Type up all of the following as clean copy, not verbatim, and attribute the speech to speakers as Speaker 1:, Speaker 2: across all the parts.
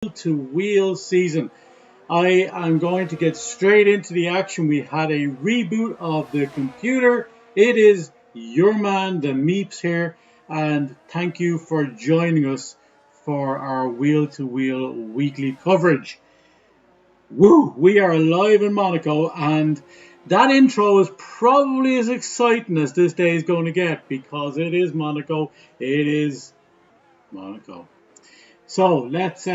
Speaker 1: to wheel season. I am going to get straight into the action. We had a reboot of the computer. It is your man, the Meeps here, and thank you for joining us for our wheel to wheel weekly coverage. Woo! We are live in Monaco, and that intro is probably as exciting as this day is going to get because it is Monaco. It is Monaco. So let's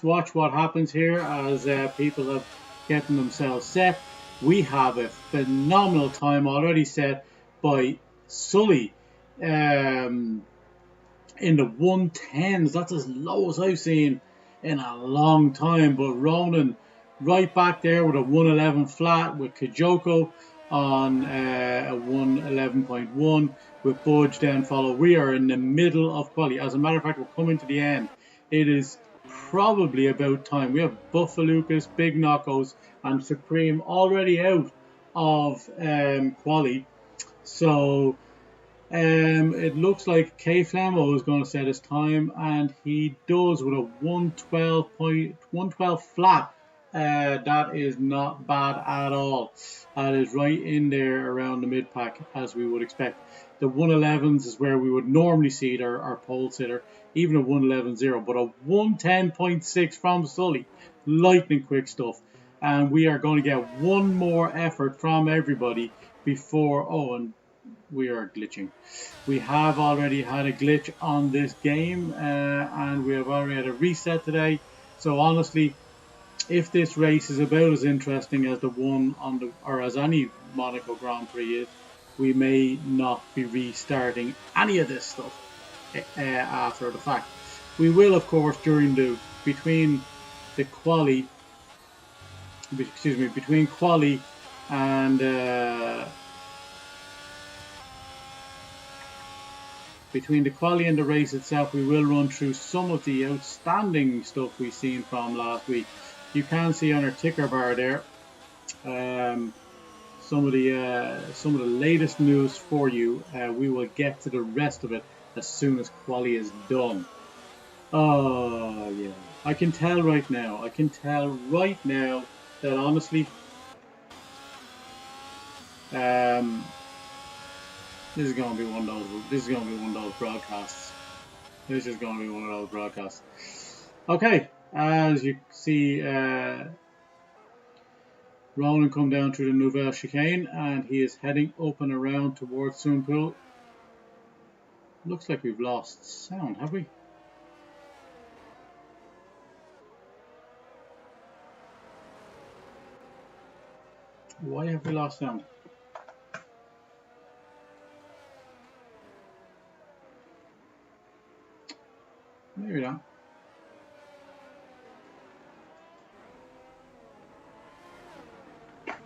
Speaker 1: watch what happens here as people have getting themselves set. We have a phenomenal time already set by Sully in the 110s. That's as low as I've seen in a long time. But Ronan right back there with a 111 flat with Kijoko on a 111.1 with Budge then follow. We are in the middle of quality. As a matter of fact, we're coming to the end. It is probably about time. We have Buffalucas, Big Knockos, and Supreme already out of quali. So it looks like K Flamo is going to set his time, and he does with a 112 flat. That is not bad at all. That is right in there around the mid pack as we would expect. The 111s is where we would normally see our pole sitter, even a 111.0, but a 110.6 from Sully. Lightning quick stuff. And we are going to get one more effort from everybody before. Oh, and we are glitching. We have already had a glitch on this game, and we have already had a reset today. So honestly, if this race is about as interesting as the one on the, or as any Monaco Grand Prix is, we may not be restarting any of this stuff after the fact. We will, of course, between quali and between the quali and the race itself, we will run through some of the outstanding stuff we've seen from last week. You can see on our ticker bar there some of the latest news for you. We will get to the rest of it as soon as quali is done. Oh yeah, I can tell right now that honestly, this is going to be one of those broadcasts. This is going to be one of those broadcasts. Okay, as you see, Ronan come down through the Nouvelle Chicane, and he is heading up and around towards Soonpool. Looks like we've lost sound, have we? Why have we lost sound? Maybe not.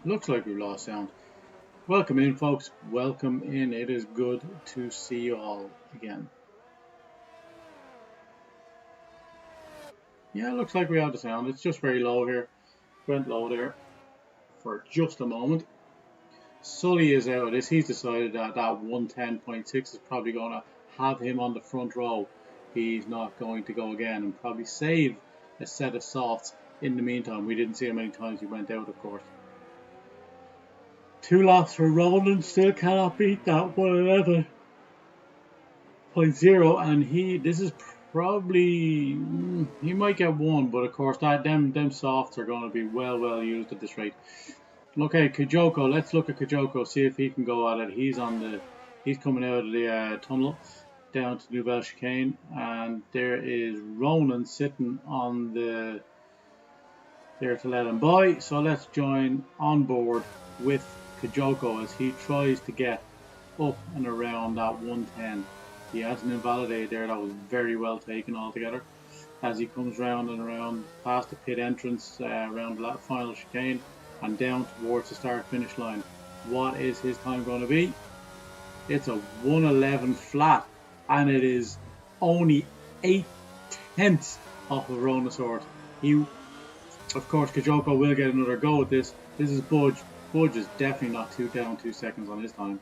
Speaker 1: Looks like we've lost sound. Welcome in, folks. Welcome in. It is good to see you all again. Yeah, it looks like we have the sound. It's just very low here. Went low there for just a moment. Sully is out of this. He's decided that 110.6 is probably going to have him on the front row. He's not going to go again and probably save a set of softs in the meantime. We didn't see how many times he went out, of course. 2 laps for Ronan, still cannot beat that 111.0, and this is probably, he might get one, but of course them softs are going to be well used at this rate. Okay, Kijoko, let's look at Kijoko, see if he can go at it. He's coming out of the tunnel down to Nouvelle Chicane, and there is Ronan sitting on there to let him by. So let's join on board with Kijoko as he tries to get up and around that 110. He has an invalidate there. That was very well taken altogether. As he comes round and around past the pit entrance, around the final chicane and down towards the start finish line. What is his time going to be? It's a 111 flat, and it is only 8/10 off of Ronasaurus. Of course, Kijoko will get another go at this. This is Budge. Budge is definitely not 2 seconds on his time,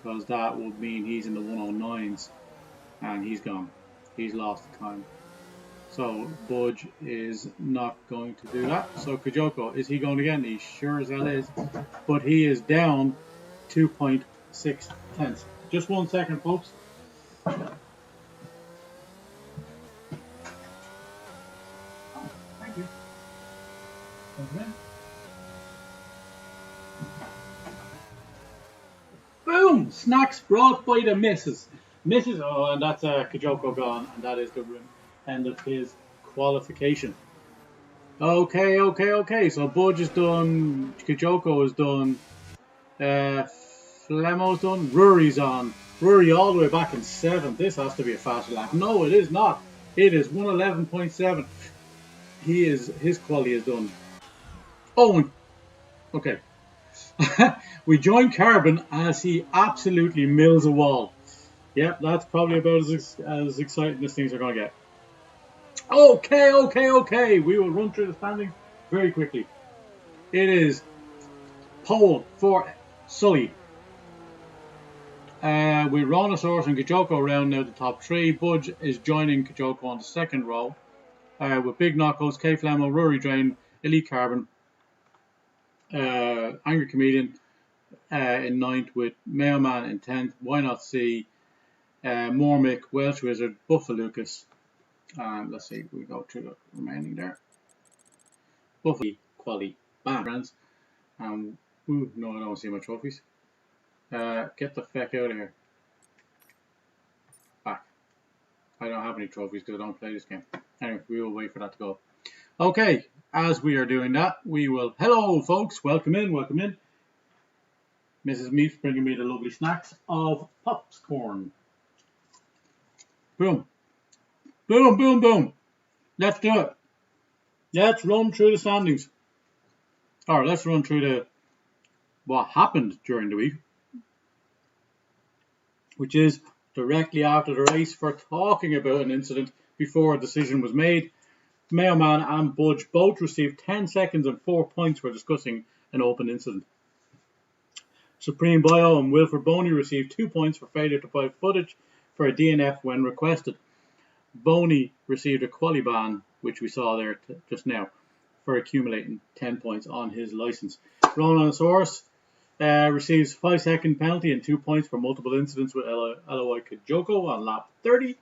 Speaker 1: because that would mean he's in the 109s, and he's gone. He's lost the time. So Budge is not going to do that. So Kajoko, is he going to get any? Sure as hell is. But he is down 2.6 tenths. Just 1 second, folks. Oh, thank you. Boom! Snacks brought by the missus. Missus, oh, and that's Kajoko gone, and that is the end of his qualification. Okay. So Budge is done, Kajoko is done, Flemo's done, Rory's on. Rory all the way back in 7th. This has to be a faster lap. No, it is not. It is 111.7. His quality is done. Oh, okay. We join Carbon as he absolutely mills a wall. Yep, that's probably about as exciting as things are going to get. Okay. We will run through the standings very quickly. It is pole for Sully. With Rhinosaurus and Kajoko round now the top 3. Budge is joining Kajoko on the 2nd row. With Big Knockouts, K Flamo, Rory Drain, Elite Carbon, Angry Comedian in 9th, with Mailman in 10th, Why Not See, Mormick, Welsh Wizard, Buffa Lucas. Let's see, we go through the remaining there. Buffy, Quali, bam, friends. No, I don't see my trophies. Get the feck out of here. Back. I don't have any trophies because I don't play this game. Anyway, we will wait for that to go. Okay, as we are doing that, we will... Hello, folks. Welcome in. Mrs. Meeps bringing me the lovely snacks of popcorn. Boom. Let's do it. Let's run through the standings. Or let's run through what happened during the week, which is directly after the race for talking about an incident before a decision was made. Mailman and Budge both received 10 seconds and 4 points for discussing an open incident. Supreme Bio and Wilfred Boney received 2 points for failure to provide footage for a DNF when requested. Boney received a quali ban, which we saw there just now, for accumulating 10 points on his license. Rhinosaurus receives 5-second penalty and 2 points for multiple incidents with Eloi Kajoko on lap 30.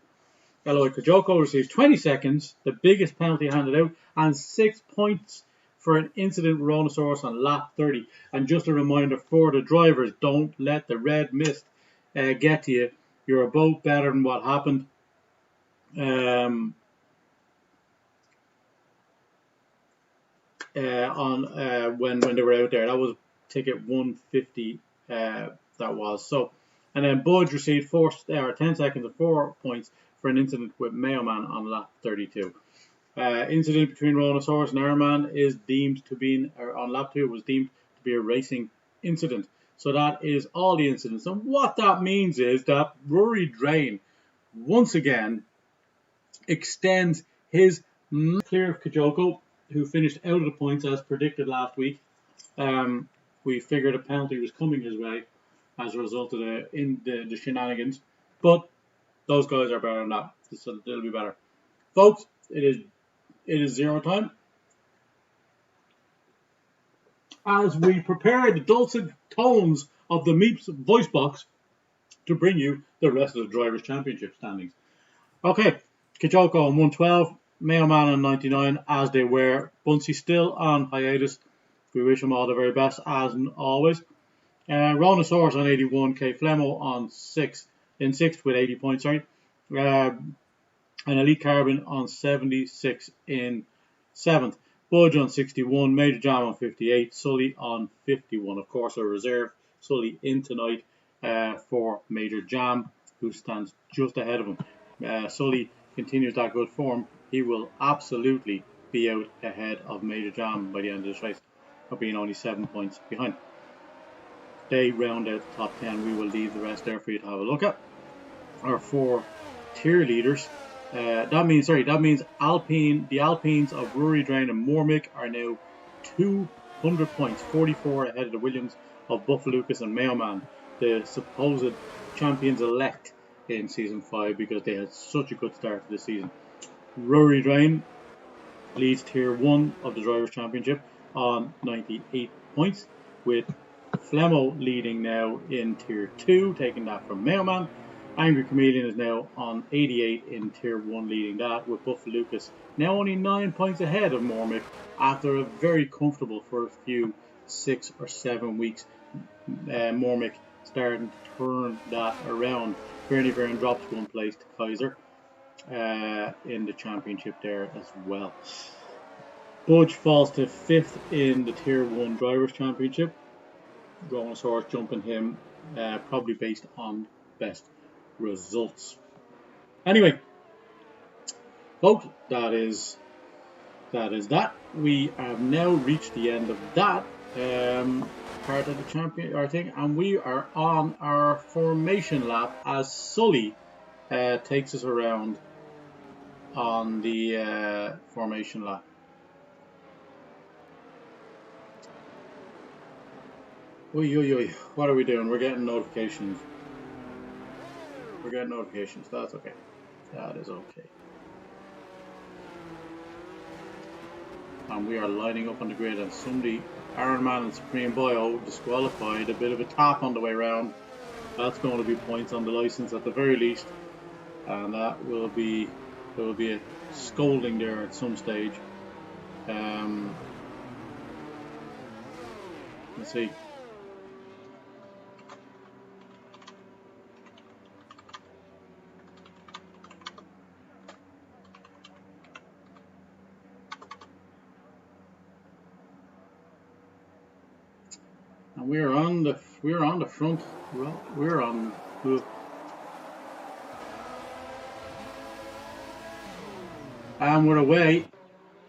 Speaker 1: Eloi Kajoko receives 20 seconds, the biggest penalty handed out, and 6 points for an incident with Rhinosaurus on lap 30. And just a reminder for the drivers, don't let the red mist get to you. You're about better than what happened. When they were out there. That was ticket 150. That was so. And then Budge received 10 seconds and 4 points for an incident with Mailman on lap 32. Incident between Rhinosaurus and Airman is deemed to be on lap 2 was deemed to be a racing incident. So that is all the incidents. And what that means is that Rory Drain once again extends his clear of Kajoko, who finished out of the points as predicted last week. We figured a penalty was coming his way as a result of the shenanigans, but those guys are better than that. So they'll be better, folks. It is 0 time as we prepare the dulcet tones of the Meeps voice box to bring you the rest of the Drivers' Championship standings. Okay, Kajoko on 112, Mailman on 99, as they were. Bunsey still on hiatus. We wish him all the very best, as always. Rhinosaurus on 81, K Flemo on 6th with 80 points, sorry. And Elite Carbon on 76 in 7th. Budge on 61, Major Jam on 58, Sully on 51. Of course, a reserve Sully in tonight for Major Jam, who stands just ahead of him. Sully continues that good form. He will absolutely be out ahead of Major Jam by the end of this race, of being only 7 points behind. They round out the top 10. We will leave the rest there for you to have a look at. Our 4 tier leaders. That means the Alpines of Rory Drain and Mormick are now 200 points, 44 ahead of the Williams of Buffa Lucas and Mailman, the supposed champions elect in season 5, because they had such a good start to the season. Rory Drain leads Tier 1 of the Drivers' Championship on 98 points, with Flemo leading now in Tier 2, taking that from Mailman. Angry Chameleon is now on 88 in Tier 1, leading that, with Buff Lucas now only 9 points ahead of Mormick after a very comfortable first few 6 or 7 weeks. Mormick starting to turn that around. Bernie Verne drops 1 place to Kaiser in the championship there as well. Budge falls to 5th in the Tier 1 Drivers' Championship. Brontosaurus jumping him, probably based on best results. Anyway, folks, that is that. We have now reached the end of that part of the champion thing, and we are on our formation lap as Sully takes us around on the formation lap. Oi, what are we doing? We're getting notifications. That's okay. That is okay. And we are lining up on the grid, and somebody, Iron Man and Supreme Bio, disqualified. A bit of a tap on the way round. That's going to be points on the license at the very least, and that will be, there will be a scolding there at some stage. Let's see. And we're on the front. Well, we're on. And we're away,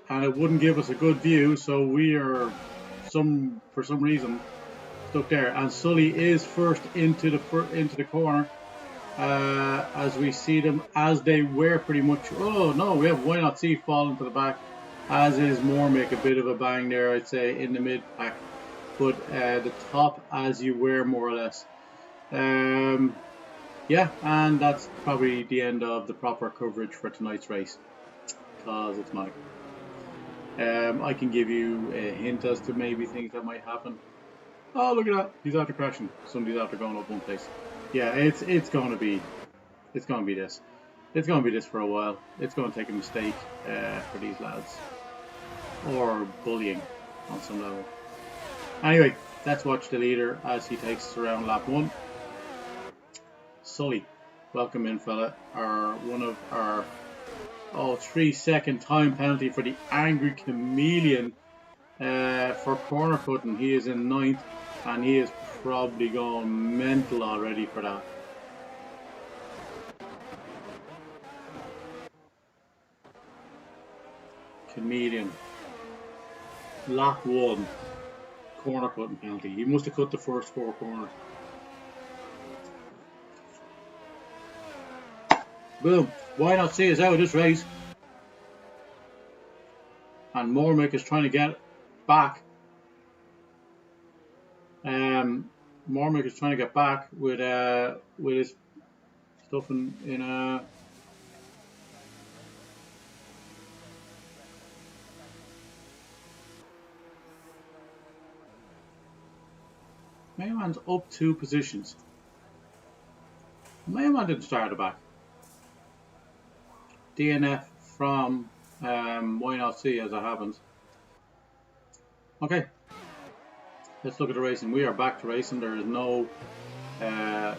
Speaker 1: and it wouldn't give us a good view, so we are for some reason stuck there. And Sully is first into the corner, as we see them as they were pretty much. Oh no, we have Why Not See falling to the back, as is Mormick. A bit of a bang there, I'd say, in the mid pack. But the top as you were, more or less. Yeah, and that's probably the end of the proper coverage for tonight's race, because it's Monaco. I can give you a hint as to maybe things that might happen. Oh, look at that! He's after crashing. Somebody's after going up one place. Yeah, it's going to be this. It's going to be this for a while. It's going to take a mistake for these lads, or bullying on some level. Anyway, let's watch the leader as he takes us around lap 1. Sully, welcome in, fella. One of our 3-second time penalty for the Angry Chameleon for corner cutting. He is in 9th, and he is probably going mental already for that. Chameleon, lap 1. Corner cutting penalty. He must have cut the first 4 corners. Boom. Why Not See us out of this race? And Mormick is trying to get back. Mormick is trying to get back with his stuff in a. Mailman's up 2 positions. Mailman didn't start at the back. DNF from Why Not See, as it happens. Okay, let's look at the racing. We are back to racing. There is no and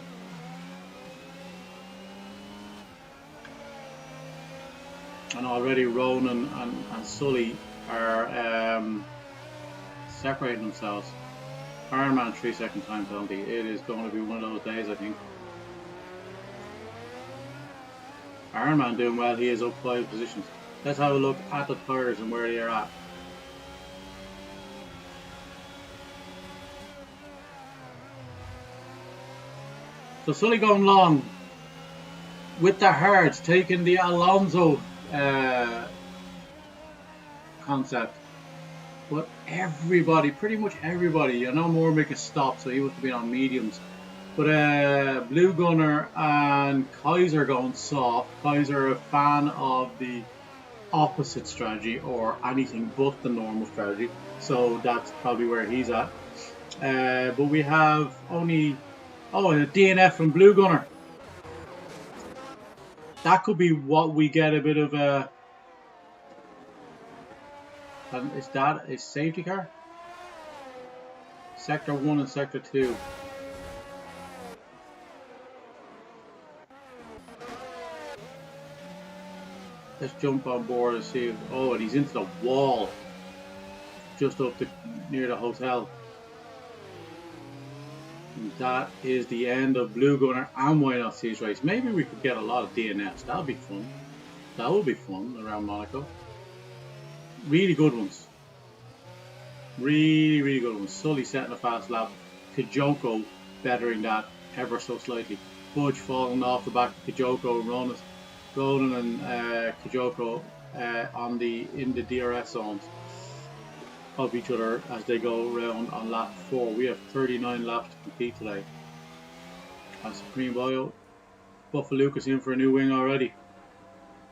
Speaker 1: already Ronan and Sully are separating themselves. Iron Man 3-second time penalty. It is going to be one of those days, I think. Iron Man doing well. He is up 5 positions. Let's have a look at the tyres and where they are at. So Sully going long with the hards, taking the Alonso concept. But everybody, pretty much everybody, I know Mormick has stopped, so he must have been on mediums. But Blue Gunner and Kaiser going soft. Kaiser, a fan of the opposite strategy or anything but the normal strategy. So that's probably where he's at. But we have only... Oh, and a DNF from Blue Gunner. That could be what we get a bit of a... Is that a safety car? Sector 1 and Sector 2. Let's jump on board and see if... Oh, and he's into the wall. Just up near the hotel. And that is the end of Blue Gunner and Why Not Seas race. Maybe we could get a lot of DNFs. That would be fun. That would be fun around Monaco. Really good ones. Really, really good ones. Sully setting a fast lap. Kijoko bettering that ever so slightly. Budge falling off the back of Kijoko. Ronan and Kijoko in the DRS zones of each other as they go around on lap 4. We have 39 laps to compete today. And Supreme Bio, Buffaluca's in for a new wing already.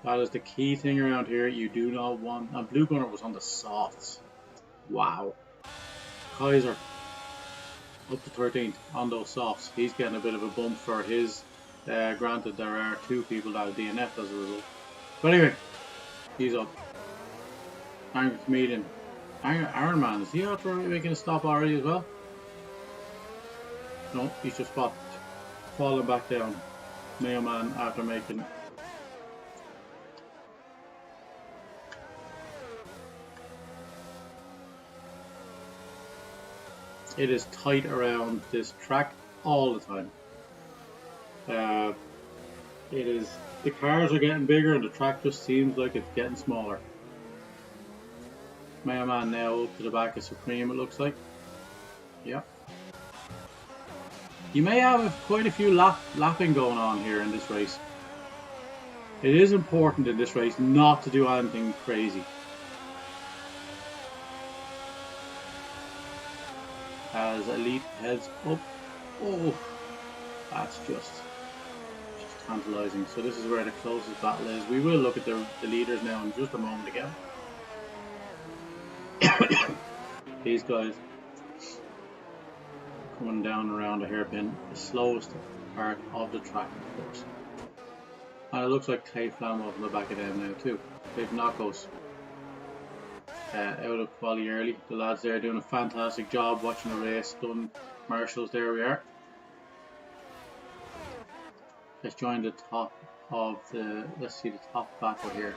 Speaker 1: That is the key thing around here. You do not want... And Blue Gunner was on the softs. Wow. Kaiser up to 13th on those softs. He's getting a bit of a bump for his... granted, there are 2 people that have DNF as a result. But anyway, he's up. Angry Comedian. Iron Man, is he out for making a stop already as well? No, he's just falling back down. Mayo Man after making... It is tight around this track all the time. The cars are getting bigger and the track just seems like it's getting smaller. Mayo Man now up to the back of Supreme, it looks like. Yep. You may have quite a few lapping going on here in this race. It is important in this race not to do anything crazy. As Elite heads up. Oh, that's just tantalizing. So this is where the closest battle is. We will look at the leaders now in just a moment again. These guys coming down around a hairpin, the slowest part of the track, of course. And it looks like Clay Flamo on the back of them now too. They've Knockos out of quali early. The lads there doing a fantastic job watching the race. Done marshals, there we are. Let's join the top of the, let's see the top battle here.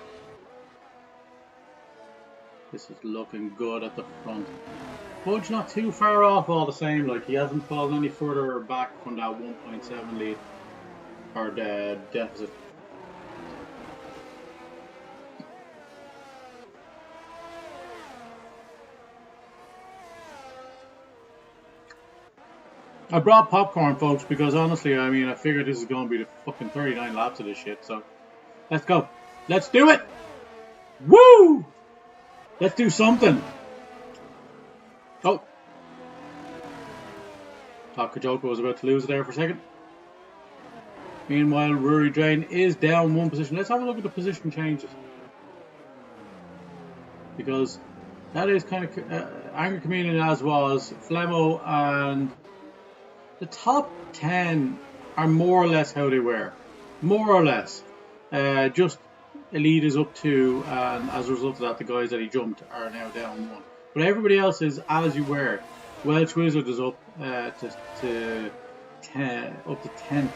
Speaker 1: This is looking good at the front. Budge not too far off all the same, like he hasn't fallen any further back from that 1.7 lead or the deficit. I brought popcorn, folks, because honestly, I mean, I figured this is going to be the fucking 39 laps of this shit, so let's go. Let's do it! Woo! Let's do something. Oh. Thought Kijoko was about to lose it there for a second. Meanwhile, Rory Drain is down 1 position. Let's have a look at the position changes. Because that is kind of Angry Comedian as was. Flemo and the top 10 are more or less how they were. More or less. Just Elite is up 2, and as a result of that, the guys that he jumped are now down 1. But everybody else is as you were. Welsh Wizard is up to 10th,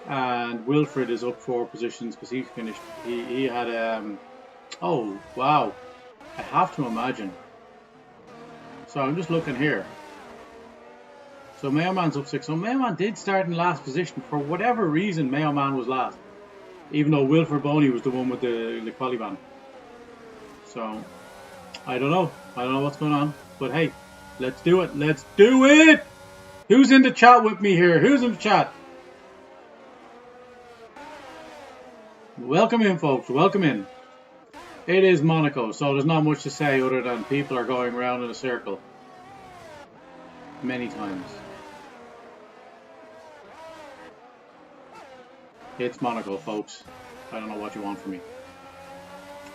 Speaker 1: and Wilfred is up 4 positions because he finished. He had oh wow, I have to imagine. So I'm just looking here. So Mayo Man's up 6. So Mayo Man did start in last position for whatever reason. Mayo Man was last. Even though Wilfred Boney was the one with the quali ban. So, I don't know. I don't know what's going on. But hey, let's do it. Let's do it! Who's in the chat with me here? Who's in the chat? Welcome in, folks. Welcome in. It is Monaco, so there's not much to say other than people are going around in a circle. Many times. It's Monaco, folks. I don't know what you want from me.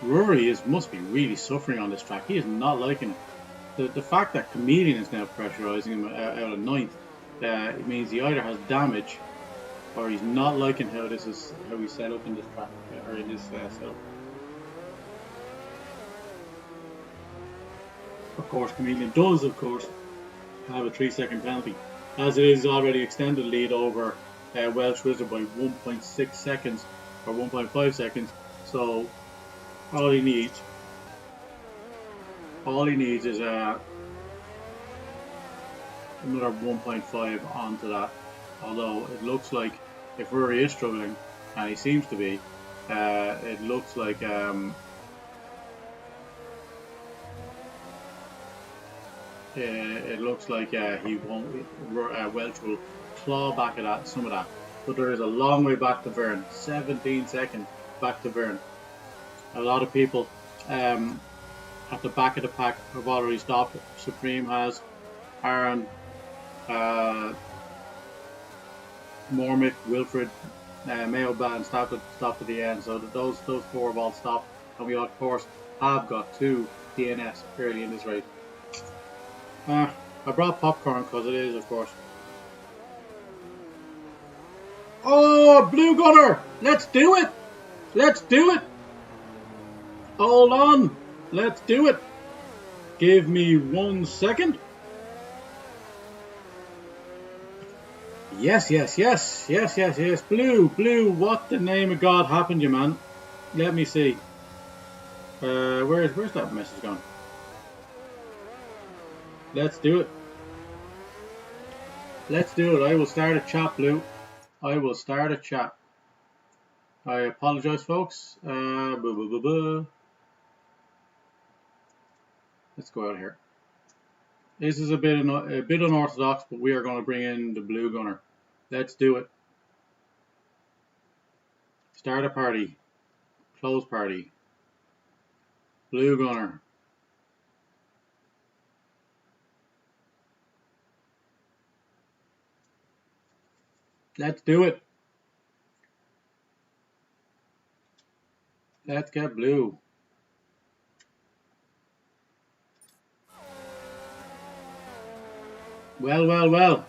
Speaker 1: Rory must be really suffering on this track. He is not liking it. The fact that Chameleon is now pressurising him out of ninth, it means he either has damage or he's not liking how he's set up in this track or in this setup. Of course, Chameleon does, of course, have a 3-second penalty, as it is already extended lead over Welsh Wizard by 1.6 seconds or 1.5 seconds. So all he needs is another 1.5 onto that. Although it looks like if Rory is struggling, and he seems to be, it looks like he won't. Welch will claw back at some of that, but there is a long way back to Vern. 17 seconds back to Vern. A lot of people at the back of the pack have already stopped. Supreme has, Aaron, Mormick, Wilfred, Mayo Band stopped at the end. So those four have all stopped, and we of course have got 2 DNS early in this race. I brought popcorn because it is, of course. Oh, Blue Gunner! Let's do it! Let's do it! Hold on! Let's do it! Give me 1 second. Yes. Blue, what the name of God happened to you, man? Let me see. Where's that message gone? Let's do it. I will start a chat, Blue. I will start a chat. I apologize, folks. Let's go out here. This is a bit unorthodox, but we are going to bring in the Blue Gunner. Let's do it. Start a party. Close party. Blue Gunner. Let's do it. Let's get Blue. Well.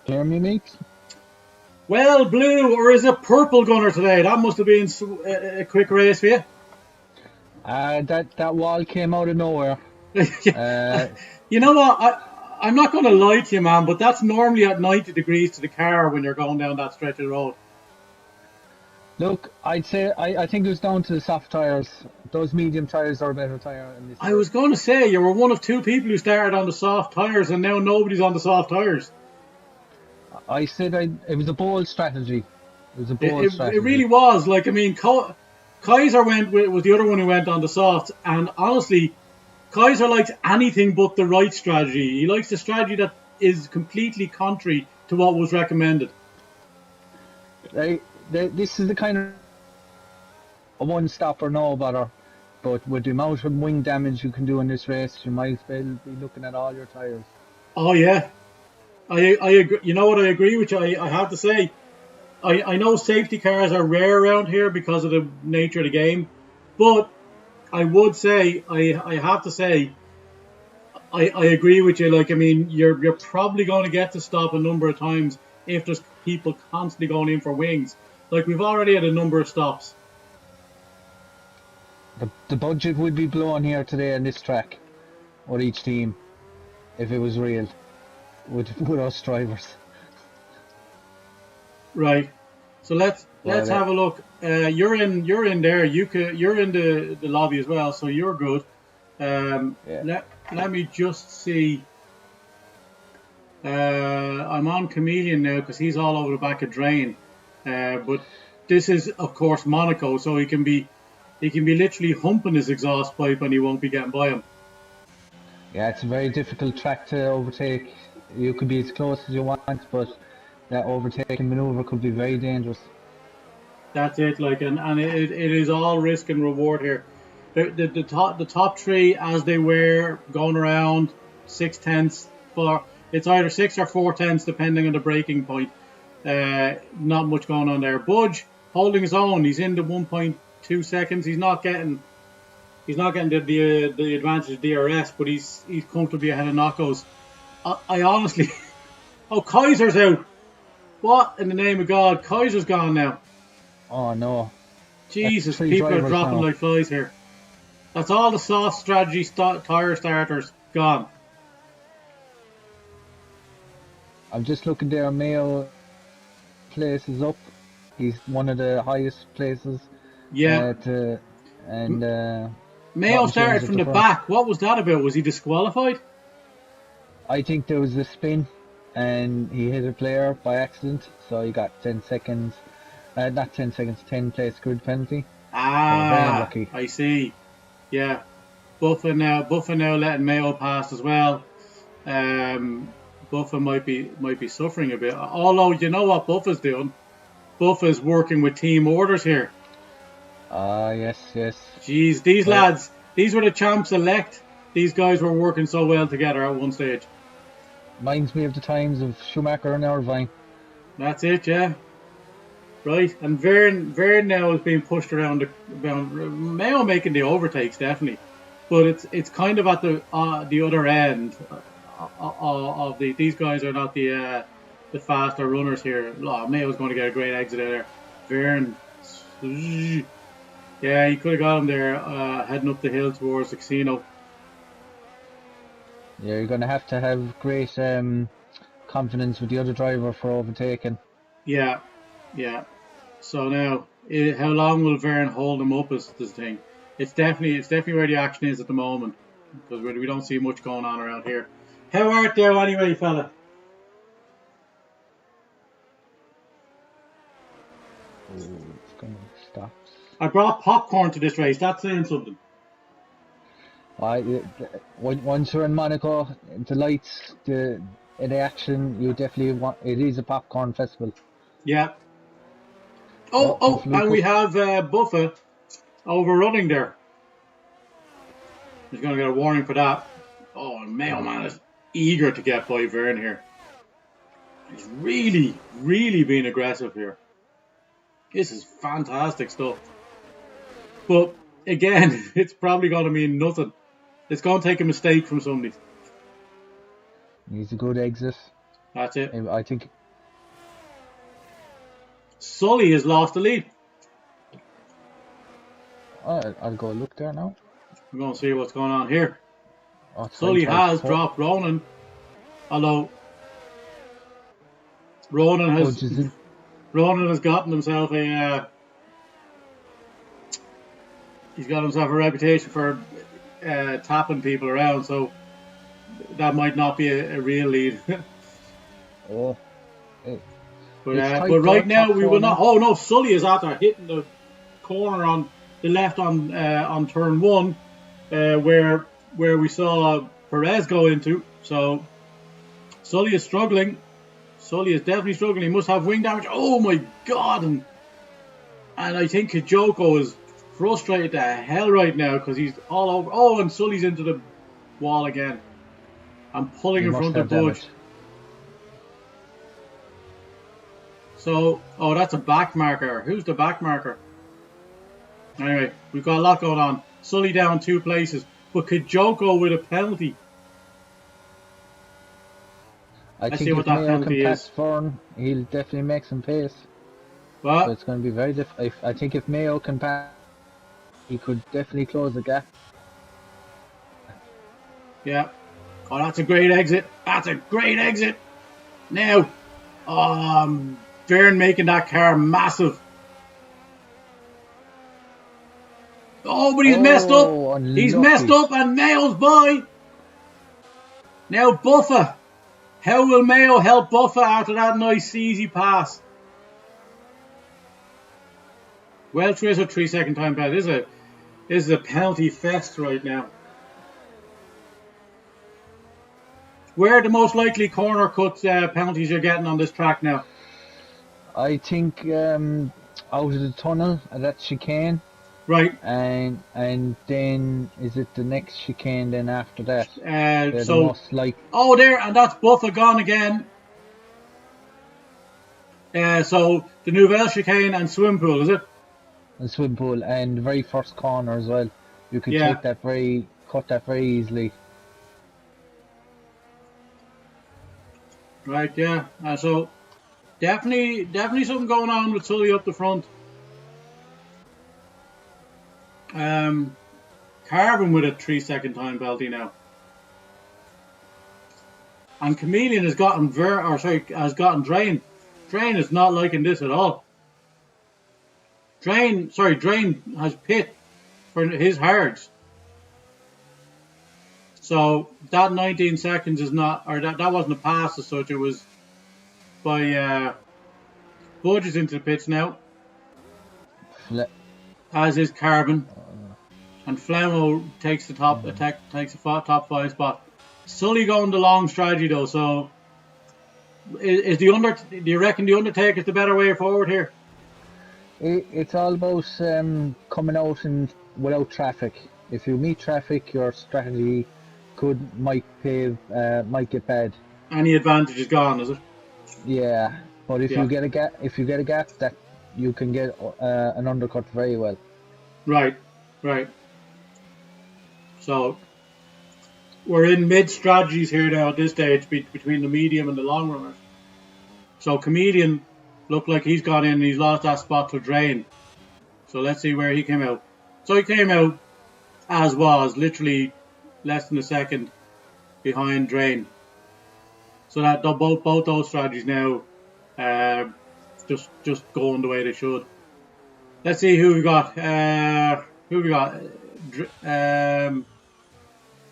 Speaker 2: Hear me, Meeps?
Speaker 1: Well, Blue, or is it Purple Gunner today? That must have been a quick race for you.
Speaker 2: That wall came out of nowhere.
Speaker 1: You know what? I'm not going to lie to you, man, but that's normally at 90 degrees to the car when you're going down that stretch of the road.
Speaker 2: Look, I'd say I think it was down to the soft tyres. Those medium tyres are a better tyre.
Speaker 1: I was going to say, you were one of 2 people who started on the soft tyres, and now nobody's on the soft tyres.
Speaker 2: I said it was a bold strategy. It
Speaker 1: really was. Like, I mean, Kaiser was the other one who went on the softs, and honestly, Kaiser likes anything but the right strategy. He likes the strategy that is completely contrary to what was recommended.
Speaker 2: This is the kind of a one-stop or no bother, but with the amount of wing damage you can do in this race, you might as well be looking at all your tyres.
Speaker 1: Oh yeah, I agree. You know what? I agree with you. I have to say, I know safety cars are rare around here because of the nature of the game, but I would say I have to say I agree with you. Like, I mean, you're probably going to get to stop a number of times if there's people constantly going in for wings. Like, we've already had a number of stops.
Speaker 2: The budget would be blown here today on this track, or each team, if it was real, with us drivers.
Speaker 1: Right. So let's have a look. You're in there. You're in the lobby as well, so you're good. Let me just see. I'm on Chameleon now because he's all over the back of Drain. But this is, of course, Monaco, so he can be literally humping his exhaust pipe and he won't be getting by him.
Speaker 2: Yeah, it's a very difficult track to overtake. You could be as close as you want, but that overtaking maneuver could be very dangerous.
Speaker 1: That's it, like, and it is all risk and reward here. The top three, as they were going around 6 tenths for, it's either 6 or 4 tenths depending on the braking point. Not much going on there. Budge holding his own. He's into 1.2 seconds. He's not getting the advantage of DRS, but he's comfortably ahead of Knockos. I honestly, oh, Kaiser's out. What in the name of God? Kaiser's gone now.
Speaker 2: Oh no.
Speaker 1: Jesus, people are dropping like flies here. That's all the soft strategy tire starters gone.
Speaker 2: I'm just looking there. Mayo places up. He's one of the highest places.
Speaker 1: Yeah. Mayo started from the back. What was that about? Was he disqualified?
Speaker 2: I think there was a spin and he hit a player by accident, so he got 10 seconds. Not 10 seconds, 10 place grid penalty.
Speaker 1: Ah, I see. Yeah. Buffa now letting Mayo pass as well. Buffa might be suffering a bit. Although, you know what Buffa's doing? Buffa's working with team orders here.
Speaker 2: Yes.
Speaker 1: Jeez, these lads, these were the champs elect. These guys were working so well together at one stage.
Speaker 2: Reminds me of the times of Schumacher and Irvine.
Speaker 1: That's it, yeah. Right, and Verne now is being pushed around Mayo making the overtakes, definitely. But it's kind of at the other end of these guys are not the faster runners here. Oh, Mayo's going to get a great exit out there. Verne, yeah, he could have got him there heading up the hill towards the casino.
Speaker 2: Yeah, you're going to have great confidence with the other driver for overtaking.
Speaker 1: Yeah. So now, how long will Verne hold him up is this thing. It's definitely where the action is at the moment, because we don't see much going on around here. How art thou anyway, fella?
Speaker 2: Oh, it's going to stop.
Speaker 1: I brought popcorn to this race. That's saying something.
Speaker 2: Once you're in Monaco, the lights, the action, you definitely want. It is a popcorn festival.
Speaker 1: Yeah. Oh, and we have Buffa overrunning there. He's going to get a warning for that. Oh, and Mayo man is eager to get by Verne here. He's really being aggressive here. This is fantastic stuff. But again, it's probably going to mean nothing. It's going to take a mistake from somebody.
Speaker 2: Needs a good exit.
Speaker 1: That's it.
Speaker 2: I think
Speaker 1: Sully has lost the lead.
Speaker 2: I'll go look there now.
Speaker 1: We're going to see what's going on here.
Speaker 2: Sully
Speaker 1: has dropped Ronan. Although Ronan has gotten himself he's got himself a reputation for tapping people around, so that might not be a real lead. But right now we will not. Oh no, Sully is after hitting the corner on the left on turn 1, where we saw Perez go into. So Sully is struggling. Sully is definitely struggling. He must have wing damage. Oh my God! And I think Kijoko is frustrated to hell right now because he's all over. Oh, and Sully's into the wall again. I'm pulling in front of Budge. So, that's a back marker. Who's the back marker? Anyway, we've got a lot going on. Sully down 2 places, but Kijoko with a penalty.
Speaker 2: I think if Mayo can pass Fern, he'll definitely make some pace.
Speaker 1: What?
Speaker 2: So it's going to be very difficult. I think if Mayo can pass, he could definitely close the gap.
Speaker 1: Yeah. Oh, that's a great exit. That's a great exit. Now, Verne making that car massive. Oh, but he's messed up. Unlucky. He's messed up and Mayo's by. Now Buffa. How will Mayo help Buffa after that nice easy pass? Well, 3 second time penalty. This is a penalty fest right now. Where are the most likely corner cuts penalties you're getting on this track now?
Speaker 2: I think out of the tunnel at that chicane,
Speaker 1: Right.
Speaker 2: and then is it the next chicane? Then after that, they're the
Speaker 1: So,
Speaker 2: most like
Speaker 1: oh, there, and that's Buffa gone again. So the Nouvelle chicane and swim pool, is it?
Speaker 2: a swim pool, and the very first corner as well. You could
Speaker 1: Yeah.
Speaker 2: take that cut that very easily.
Speaker 1: Right. Yeah. So definitely something going on with Sully up the front. Carbon with a 3-second time penalty now. And Chameleon has gotten has gotten Drain. Drain is not liking this at all. Drain has pit for his hards. So that 19 seconds is not, or that wasn't a pass as such. It was by Budge is into the pits now, as is Carbon, and Flemo takes the top top 5 spot. Sully going the long strategy though. So is do you reckon the Undertaker's the better way forward here?
Speaker 2: It's all about coming out and without traffic. If you meet traffic, your strategy might get bad.
Speaker 1: Any advantage is gone, is it?
Speaker 2: Yeah, but if
Speaker 1: Yeah.
Speaker 2: you get a gap, that you can get an undercut very well.
Speaker 1: Right. So we're in mid strategies here now at this stage between the medium and the long runners. So Comedian looked like he's gone in and he's lost that spot to Drain. So let's see where he came out. So he came out as was, literally less than a second behind Drain. So that both those strategies now just going the way they should. Let's see who we got.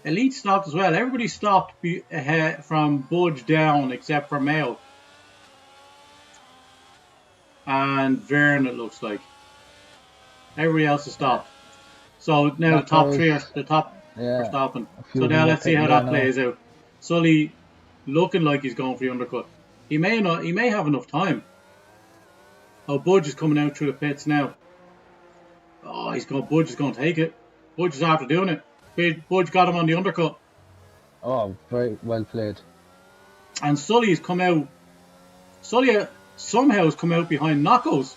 Speaker 1: Elite stopped as well. Everybody stopped from Budge down except for Mayo. And Vern, it looks like. Everybody else has stopped. So now the top three are stopping. So now let's see how that plays out. Sully looking like he's going for the undercut. He may have enough time. Oh, Budge is coming out through the pits now. Oh, Budge is going to take it. Budge is after doing it. Budge got him on the undercut.
Speaker 2: Oh, very well played.
Speaker 1: And Sully has come out. Sully somehow has come out behind Knockos.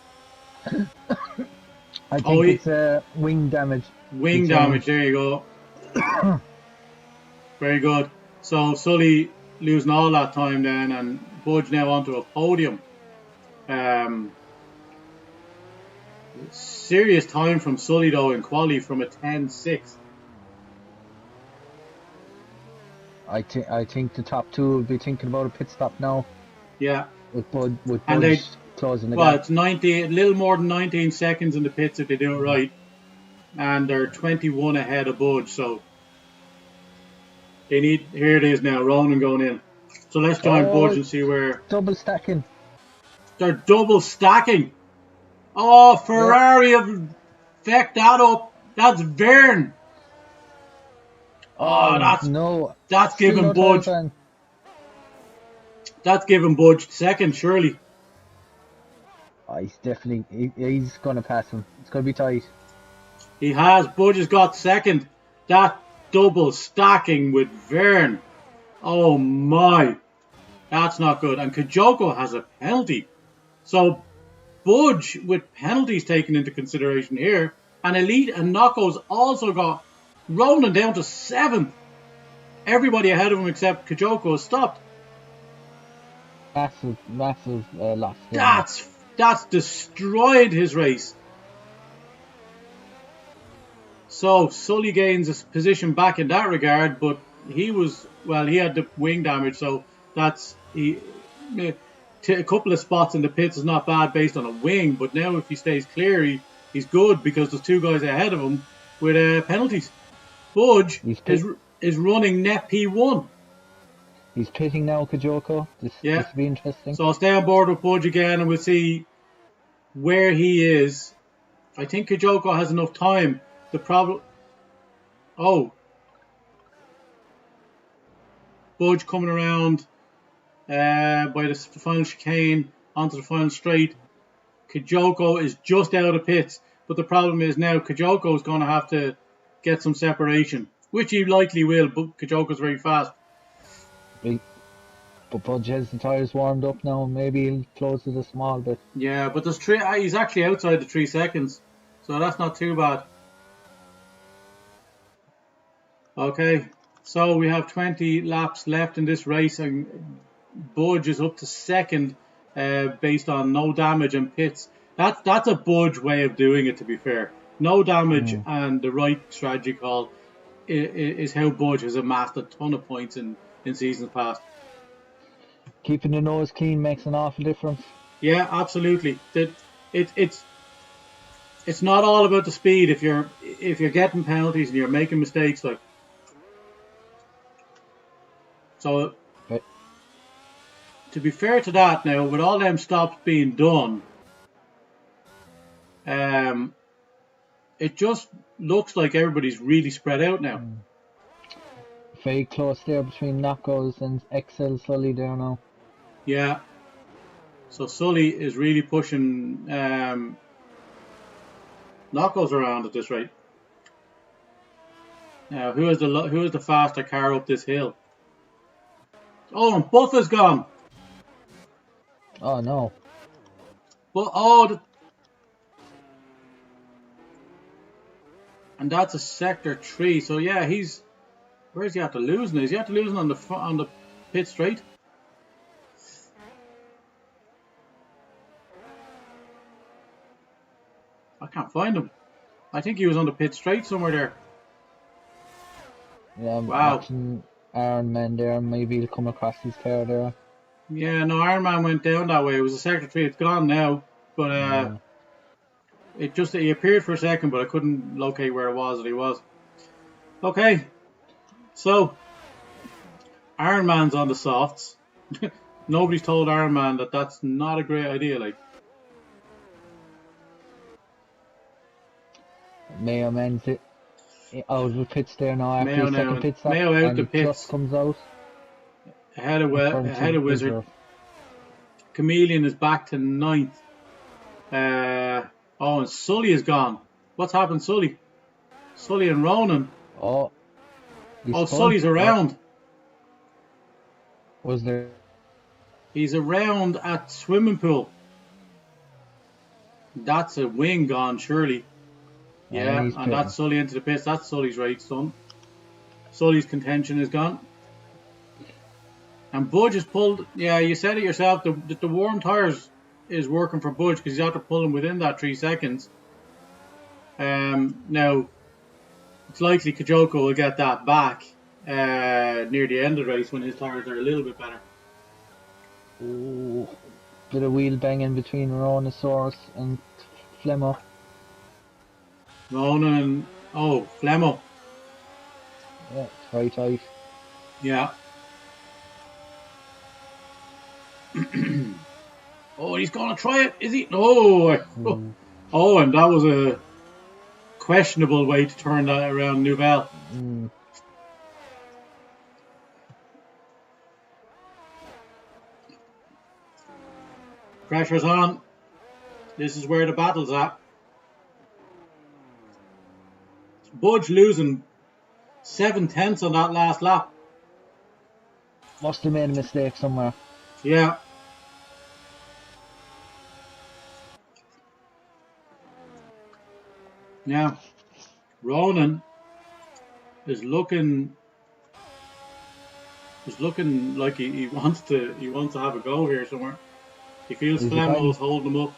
Speaker 2: I think it's wing damage.
Speaker 1: Wing damage, there you go. Very good. So Sully losing all that time then, and Budge now onto a podium. Serious time from Sully though in quali from a 10-6.
Speaker 2: I think the top two will be thinking about a pit stop now.
Speaker 1: Yeah.
Speaker 2: With Budge closing the
Speaker 1: gap. Well,
Speaker 2: it's
Speaker 1: a little more than 19 seconds in the pits if they do it right. And they're 21 ahead of Budge, so here it is now, Ronan going in. So let's join Budge and see where...
Speaker 2: Double stacking.
Speaker 1: They're double stacking. Oh, Ferrari have fecked that up. That's Vern. That's giving Budge. That's giving Budge second, surely.
Speaker 2: He's going to pass him. It's going to be tight.
Speaker 1: He has. Budge has got second. That double stacking with Vern. Oh my. That's not good. And Kajoko has a penalty. So Budge with penalties taken into consideration here. And Elite and Knocko's also got Ronan down to 7th. Everybody ahead of him except Kajoko has stopped.
Speaker 2: Massive loss.
Speaker 1: That's destroyed his race. So Sully gains his position back in that regard, but he had the wing damage, so a couple of spots in the pits is not bad based on a wing, but now if he stays clear, he's good because there's two guys ahead of him with penalties. Budge is running net P1.
Speaker 2: He's pitting now, Kajoko. This will be interesting.
Speaker 1: So I'll stay on board with Budge again and we'll see where he is. I think Kajoko has enough time. The problem... Oh. Budge coming around by the final chicane onto the final straight. Kijoko is just out of pits, but the problem is now Kijoko is going to have to get some separation, which he likely will, but Kijoko's very fast.
Speaker 2: But Budge has the tyres warmed up now. Maybe he'll close it a small bit.
Speaker 1: Yeah, but there's he's actually outside the 3 seconds, so that's not too bad. Okay, so we have 20 laps left in this race, and Budge is up to second based on no damage and pits. That's a Budge way of doing it, to be fair. No damage and the right strategy call is how Budge has amassed a ton of points in seasons past.
Speaker 2: Keeping the nose clean makes an awful difference.
Speaker 1: Yeah, absolutely. It's not all about the speed. If you're getting penalties and you're making mistakes, like so.
Speaker 2: Right.
Speaker 1: To be fair to that, now with all them stops being done, it just looks like everybody's really spread out now.
Speaker 2: Very close there between Knuckles and XL Sully there now.
Speaker 1: Yeah. So Sully is really pushing Knuckles around at this rate. Now, who is the faster car up this hill? Oh, and Buffa's gone.
Speaker 2: Oh no.
Speaker 1: But and that's a sector 3. So yeah, where's he after losing? Is he after losing on the pit straight? I can't find him. I think he was on the pit straight somewhere there.
Speaker 2: Yeah, I'm
Speaker 1: wow.
Speaker 2: watching Iron Man there. Maybe he'll come across his car there.
Speaker 1: Yeah, no, Iron Man went down that way. It was a sector 3. It's gone now, but he appeared for a second, but I couldn't locate where it was that he was. Okay, so Iron Man's on the softs. Nobody's told Iron Man that that's not a great idea. Like
Speaker 2: Mayo man's it out of the pits there now after
Speaker 1: Mayo
Speaker 2: the second pit stop.
Speaker 1: Mayo out the pits.
Speaker 2: Just comes out.
Speaker 1: Ahead of Wizard. Chameleon is back to 9th. And Sully is gone. What's happened, Sully? Sully and Ronan. Sully's around.
Speaker 2: Was there?
Speaker 1: He's around at swimming pool. That's a wing gone, surely. Yeah, and that's Sully into the pits. That's Sully's right, son. Sully's contention is gone. And Budge is pulled. Yeah, you said it yourself. The warm tyres is working for Budge because he's after pulling within that 3 seconds. Now, it's likely Kijoko will get that back near the end of the race when his tyres are a little bit better.
Speaker 2: Ooh, bit of wheel banging between Ronosaurus and Flemmo.
Speaker 1: Ronan and Flemmo.
Speaker 2: Yeah, it's very tight.
Speaker 1: Yeah. He's gonna try it, is he? And that was a questionable way to turn that around, Nouvelle. Pressure's on. This is where the battle's at. Budge losing 7/10 on that last lap.
Speaker 2: Must have made a mistake somewhere.
Speaker 1: Yeah. Now, Ronan is looking like he wants to have a go here somewhere. He feels Flemmo's holding him up,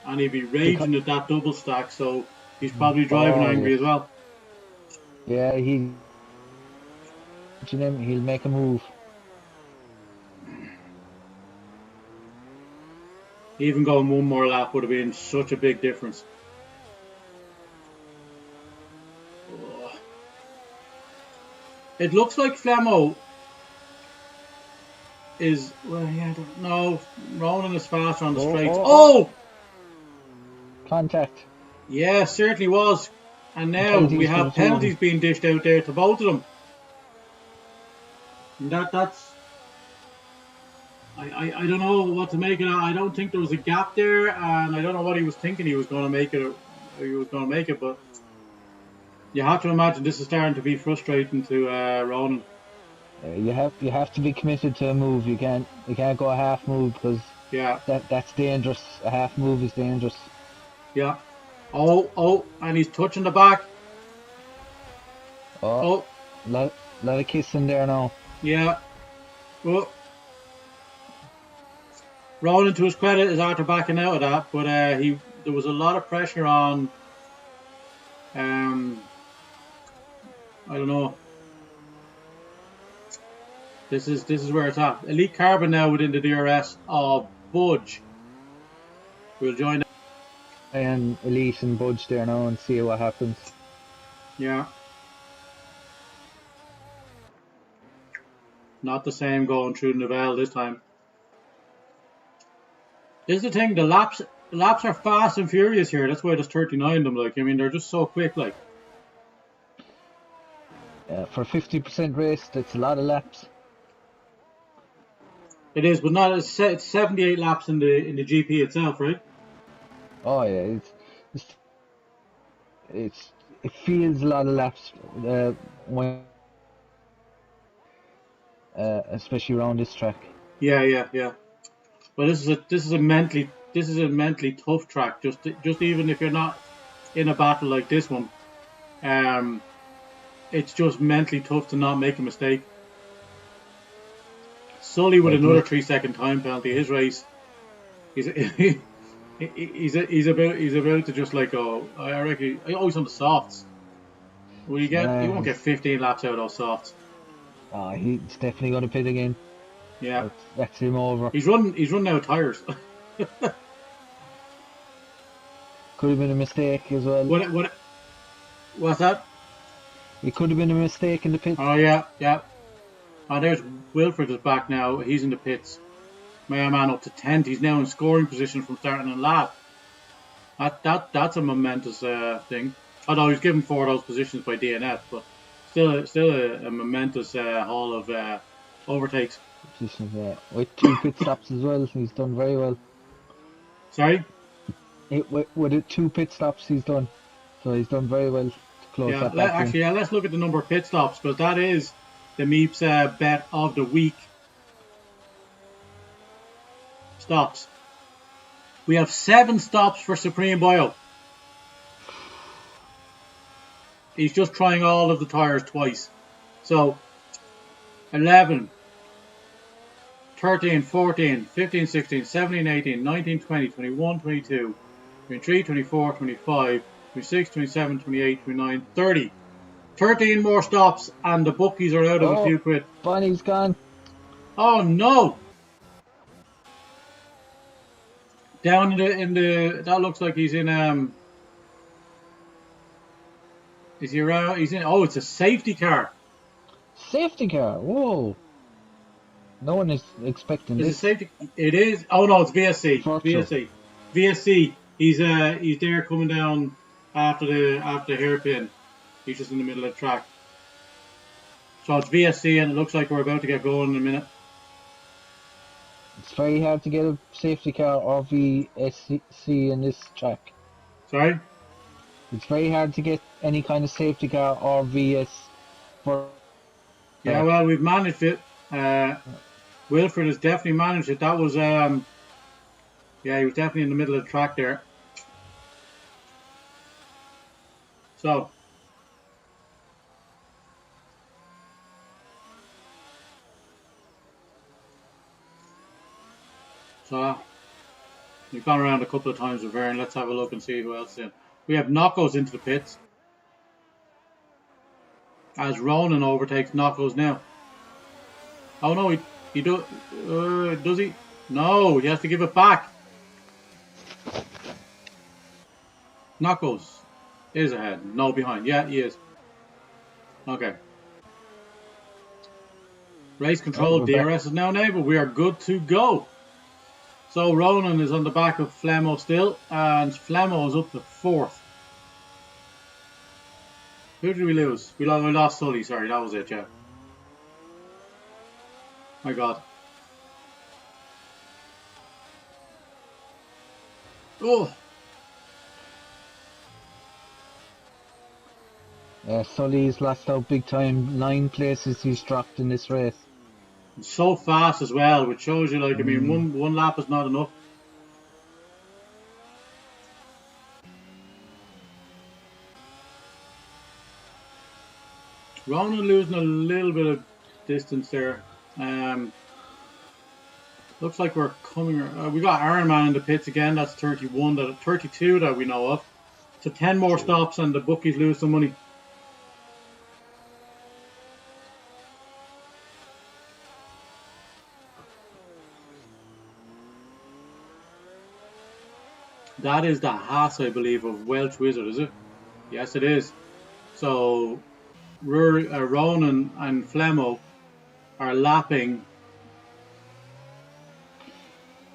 Speaker 1: and he'd be raging at that double stack, so he's probably driving angry as well.
Speaker 2: Yeah, he'll make a move.
Speaker 1: Even going one more lap would have been such a big difference. It looks like Flemmo is... no, Ronan is faster on the straights.
Speaker 2: Contact.
Speaker 1: Yeah, certainly was. And now we have penalties being dished out there to both of them. And that's... I don't know what to make of it. I don't think there was a gap there, and I don't know what he was thinking he was going to make it. He was going to make it, but you have to imagine this is starting to be frustrating to Ronan.
Speaker 2: You have to be committed to a move. You can't go a half move because
Speaker 1: Yeah,
Speaker 2: that's dangerous. A half move is dangerous.
Speaker 1: yeah. Oh, and he's touching the back.
Speaker 2: Oh,
Speaker 1: Oh,
Speaker 2: lot of kissing there now.
Speaker 1: yeah. Oh, Ronan, to his credit, is after backing out of that, but there was a lot of pressure on. Um, I don't know. This is where it's at. Elite Carbon now within the DRS of Budge. We'll join.
Speaker 2: And Elise and Budge there now and see what happens.
Speaker 1: Yeah. Not the same going through Novell this time. This is the thing, the laps are fast and furious here. That's why there's 39 of them. Like, I mean, they're just so quick. Like,
Speaker 2: For a 50% race, that's a lot of laps.
Speaker 1: it is, but not. It's 78 laps in the GP itself, right?
Speaker 2: Oh yeah, it feels a lot of laps when especially around this track.
Speaker 1: Yeah. But this is a mentally tough track. Just even if you're not in a battle like this one, it's just mentally tough to not make a mistake. Sully with another 3-second time penalty. His race, he's about to just like go. I reckon. Oh, he's on the softs. Will you get? You won't get 15 laps out of those softs.
Speaker 2: He's definitely going to pit again.
Speaker 1: Yeah,
Speaker 2: that's him over.
Speaker 1: He's running out of tires.
Speaker 2: Could have been a mistake as well.
Speaker 1: What's that?
Speaker 2: It could have been a mistake in the pits.
Speaker 1: Oh yeah. Oh, there's Wilfred is back now. He's in the pits. My man up to 10th. He's now in scoring position from starting in lap. That's a momentous thing. Although he's given 4 of those positions by DNF, but still a momentous haul of overtakes.
Speaker 2: With 2 pit stops as well, he's done very well.
Speaker 1: Sorry?
Speaker 2: With it 2 pit stops he's done. So he's done very well to close that back.
Speaker 1: Let's look at the number of pit stops, because that is the Meeps bet of the week. Stops. We have 7 stops for Supreme Boyle. He's just trying all of the tires twice. So 11, 13, 14, 15, 16, 17, 18, 19, 20, 21, 22, 23, 24, 25, 26, 27, 28, 29, 30. 13 more stops and the bookies are out of a few quid.
Speaker 2: Bonnie's gone.
Speaker 1: Oh no! Down in the that looks like he's in is he around? He's in. Oh, it's a safety car.
Speaker 2: Safety car. Whoa. No one is expecting this.
Speaker 1: Is it safety? It is. Oh no, it's VSC. VSC. He's there coming down after the hairpin. He's just in the middle of the track. So it's VSC, and it looks like we're about to get going in a minute.
Speaker 2: It's very hard to get a safety car or VSC in this track.
Speaker 1: Sorry?
Speaker 2: It's very hard to get any kind of safety car or VS for.
Speaker 1: Yeah, well, we've managed it. Wilfred has definitely managed it. That was yeah, he was definitely in the middle of the track there. So we've gone around a couple of times with Vern. Let's have a look and see who else is in. We have Knockos into the pits. As Ronan overtakes Knockos now. Oh no, he does he? No, he has to give it back. Knockos is ahead. No, behind. Yeah, he is. Okay. Race control, DRS is now enabled. We are good to go. So Ronan is on the back of Flemo still, and Flemo is up to 4th. Who did we lose? We lost Sully, sorry, that was it, yeah. My God. Oh,
Speaker 2: Sully's lost out big time. 9 places he's dropped in this race.
Speaker 1: so fast as well, which shows you, like, I mean,
Speaker 2: Mm.
Speaker 1: one lap is not enough. Ronan losing a little bit of distance there. Looks like we're coming. We got Iron Man in the pits again. That's 31, 32 that we know of. So 10 more stops and the bookies lose some money. That is the Haas, I believe, of Welsh Wizard, is it? Yes, it is. So Ronan and Flemo are lapping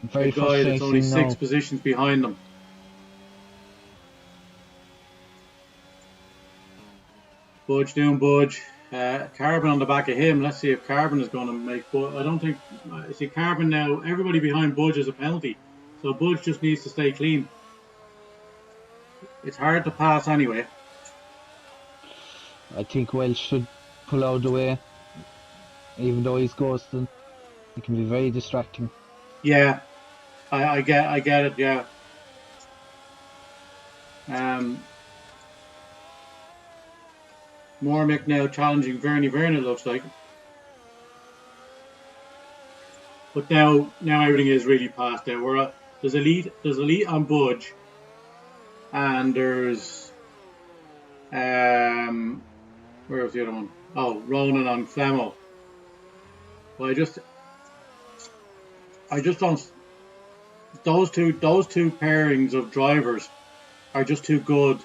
Speaker 2: Very
Speaker 1: a guy that's only
Speaker 2: frustrating
Speaker 1: 6
Speaker 2: now.
Speaker 1: positions behind them. Budge doing Budge. Carbon on the back of him. Let's see if Carbon is going to make. I don't think. I see Carbon now. Everybody behind Budge is a penalty. So Budge just needs to stay clean. It's hard to pass anyway.
Speaker 2: I think Welsh should pull out of the way. Even though he's ghosting, it can be very distracting.
Speaker 1: Yeah, I get it. Yeah. Mormick now challenging Verne, it looks like. But now everything is really past there. There's elite on Budge, and there's where was the other one? Oh, Ronan on Flemo. Well, I just don't. Those two pairings of drivers are just too good.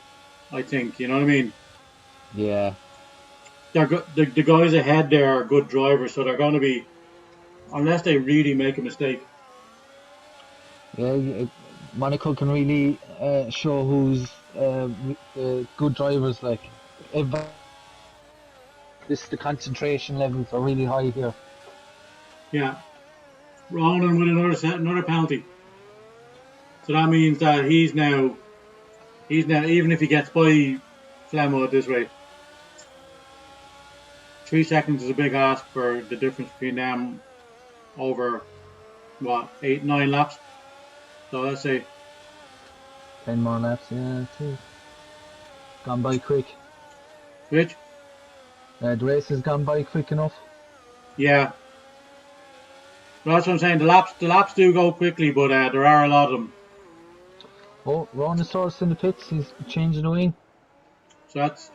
Speaker 1: I think, you know what I mean.
Speaker 2: Yeah.
Speaker 1: They're good. The guys ahead there are good drivers, so they're going to be, unless they really make a mistake.
Speaker 2: Yeah, Monaco can really show who's good drivers. Like, the concentration levels are really high here.
Speaker 1: Yeah, Ronan with another penalty. So that means that he's now even if he gets by Flemo at this rate, 3 seconds is a big ask for the difference between them over what 8-9 laps. So let's say
Speaker 2: 10 more laps, yeah, too. Gone by quick.
Speaker 1: Which?
Speaker 2: The race has gone by quick enough.
Speaker 1: Yeah. Well, that's what I'm saying. The laps do go quickly, but there are a lot of them.
Speaker 2: Oh, Ron is in the pits. He's changing the wing.
Speaker 1: So that's.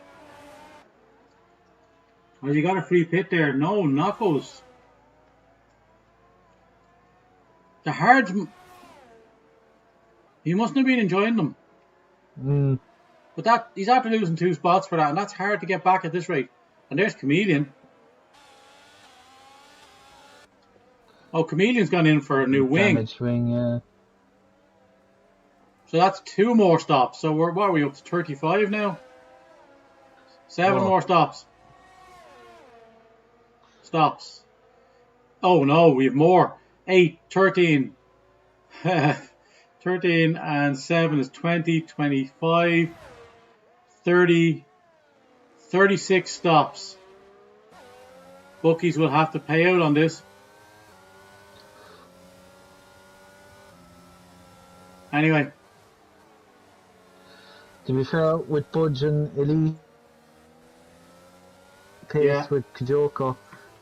Speaker 1: Has he got a free pit there? No, knockos. The hards. He mustn't have been enjoying them. But he's after losing 2 spots for that, and that's hard to get back at this rate. And there's Chameleon. Oh, Chameleon's gone in for a new wing.
Speaker 2: Damaged wing, yeah.
Speaker 1: So that's 2 more stops. So what are we up to 35 now? 7 more stops. Oh no, we have more. 8, 13. 13 and 7 is 20, 25, 30, 36 stops. Bookies will have to pay out on this. Anyway.
Speaker 2: To be fair, with Budge and Elite pace with Kijoko,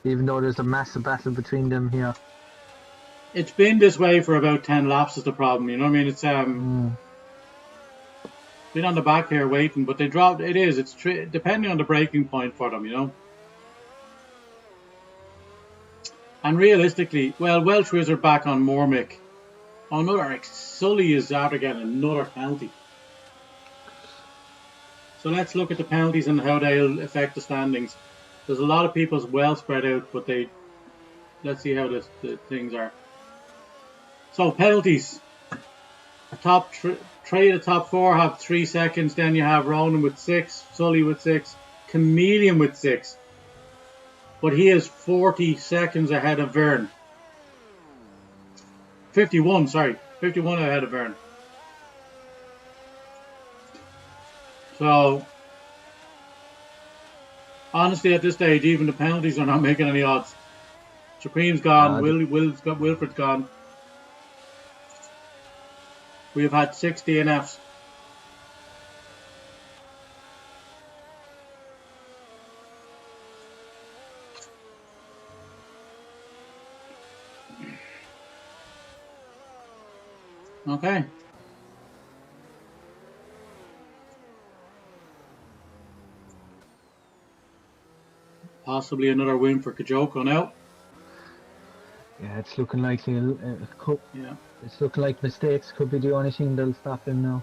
Speaker 2: even though there's a massive battle between them here.
Speaker 1: It's been this way for about 10 laps is the problem, you know what I mean? It's been on the back here waiting, but they dropped. It's depending on the breaking point for them, you know. And realistically, well, Welsh Wizard back on Mormick. Sully is out again, another penalty. So let's look at the penalties and how they'll affect the standings. There's a lot of people well spread out, but let's see how the things are. So penalties. The top 4 have 3 seconds. Then you have Ronan with 6, Sully with 6, Chameleon with 6. But he is 40 seconds ahead of Verne. 51 ahead of Verne. So, honestly, at this stage, even the penalties are not making any odds. Supreme's gone. Wilfred's gone. We've had 6 DNFs. Okay. Possibly another win for Kajoko now.
Speaker 2: Yeah, it's looking like
Speaker 1: Yeah.
Speaker 2: It's looking like mistakes could be the only thing that'll stop him now.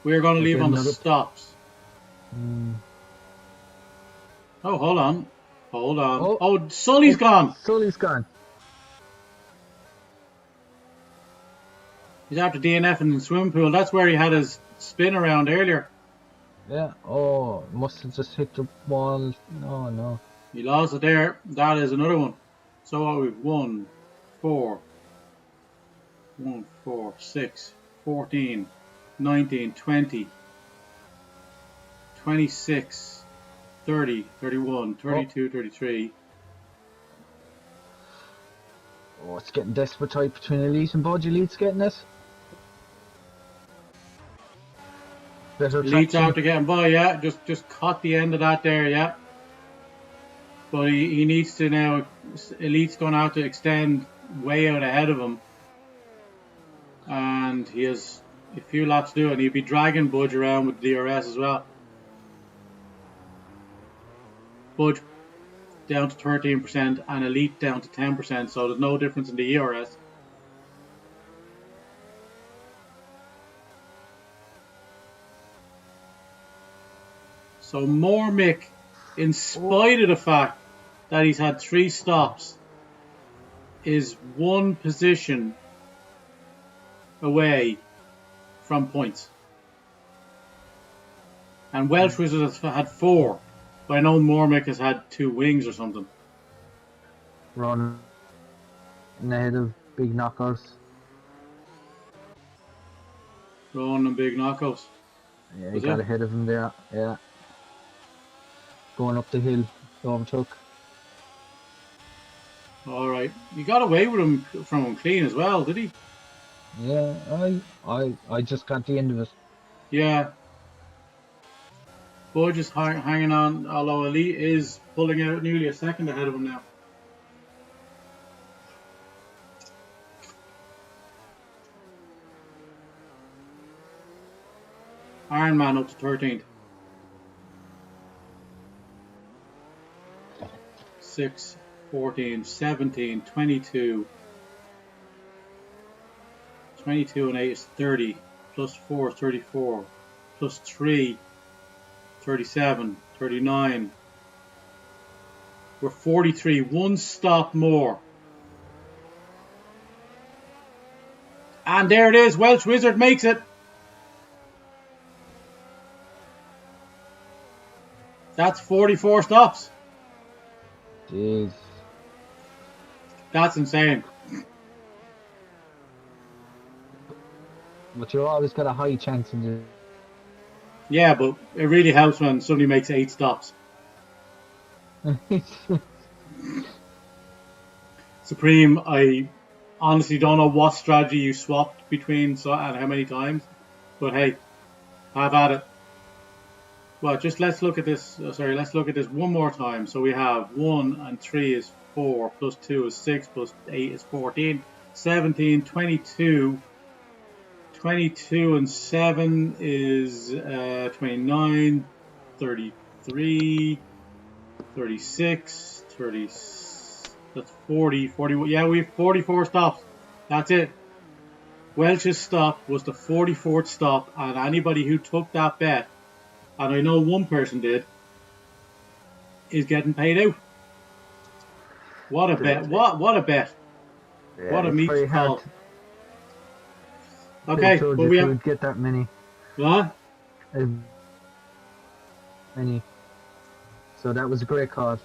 Speaker 1: We're going to leave on the stops. Oh, hold on. Oh, Sully's gone.
Speaker 2: Sully's gone.
Speaker 1: He's after DNF in the swimming pool. That's where he had his spin around earlier.
Speaker 2: Yeah. Oh, must have just hit the wall. No.
Speaker 1: He lost it there. That is another one. So what we've 1, 4, 6, 14, 19, 20, 26, 30, 31, 32, 33.
Speaker 2: Oh, it's getting desperate tight between Elite and Budge. Elite's getting this.
Speaker 1: Elite's out to get him by, yeah. Just caught the end of that there, yeah. But he needs to now. Elite's going to have to extend way out ahead of him. And he has a few laps to do, and he'll be dragging Budge around with DRS as well. Budge down to 13% and Elite down to 10%, so there's no difference in the ERS. So Mormick, in spite of the fact that he's had 3 stops, is 1 position away from points. And Welsh Wizard has had 4. But I know Mormick has had 2 wings or something.
Speaker 2: Running ahead of Big Knockouts.
Speaker 1: Ron and Big Knockouts.
Speaker 2: Yeah, he got ahead of him there. Yeah. Going up the hill, overtook.
Speaker 1: Alright. He got away with him from him clean as well, did he?
Speaker 2: Yeah, I just got the end of it.
Speaker 1: Yeah. Budge is hanging on, although Elite is pulling out nearly a second ahead of him now. Iron Man up to 13th. 6, 14, 17, 22. 22 and 8 is 30. Plus 4 is 34. Plus 3, 37, 39. We're 43. 1 stop more. And there it is. Welsh Wizard makes it. That's 44 stops.
Speaker 2: Jeez.
Speaker 1: That's insane.
Speaker 2: But you always got a high chance in the...
Speaker 1: Yeah, but it really helps when somebody makes 8 stops. Supreme, I honestly don't know what strategy you swapped between and how many times. But hey, have at it. Well, just let's look at this. Let's look at this one more time. So we have 1 and 3 is 4, plus 2 is 6, plus 8 is 14, 17, 22. 22 and 7 is 29, 33, 36, 30, that's 40, 41. Yeah, we have 44 stops. That's it. Welsh's stop was the 44th stop, and anybody who took that bet, and I know one person did, is getting paid out. What a bet. What a bet.
Speaker 2: Yeah,
Speaker 1: what a meat call.
Speaker 2: Okay, but we would get that many.
Speaker 1: What?
Speaker 2: Many. So that was a great call.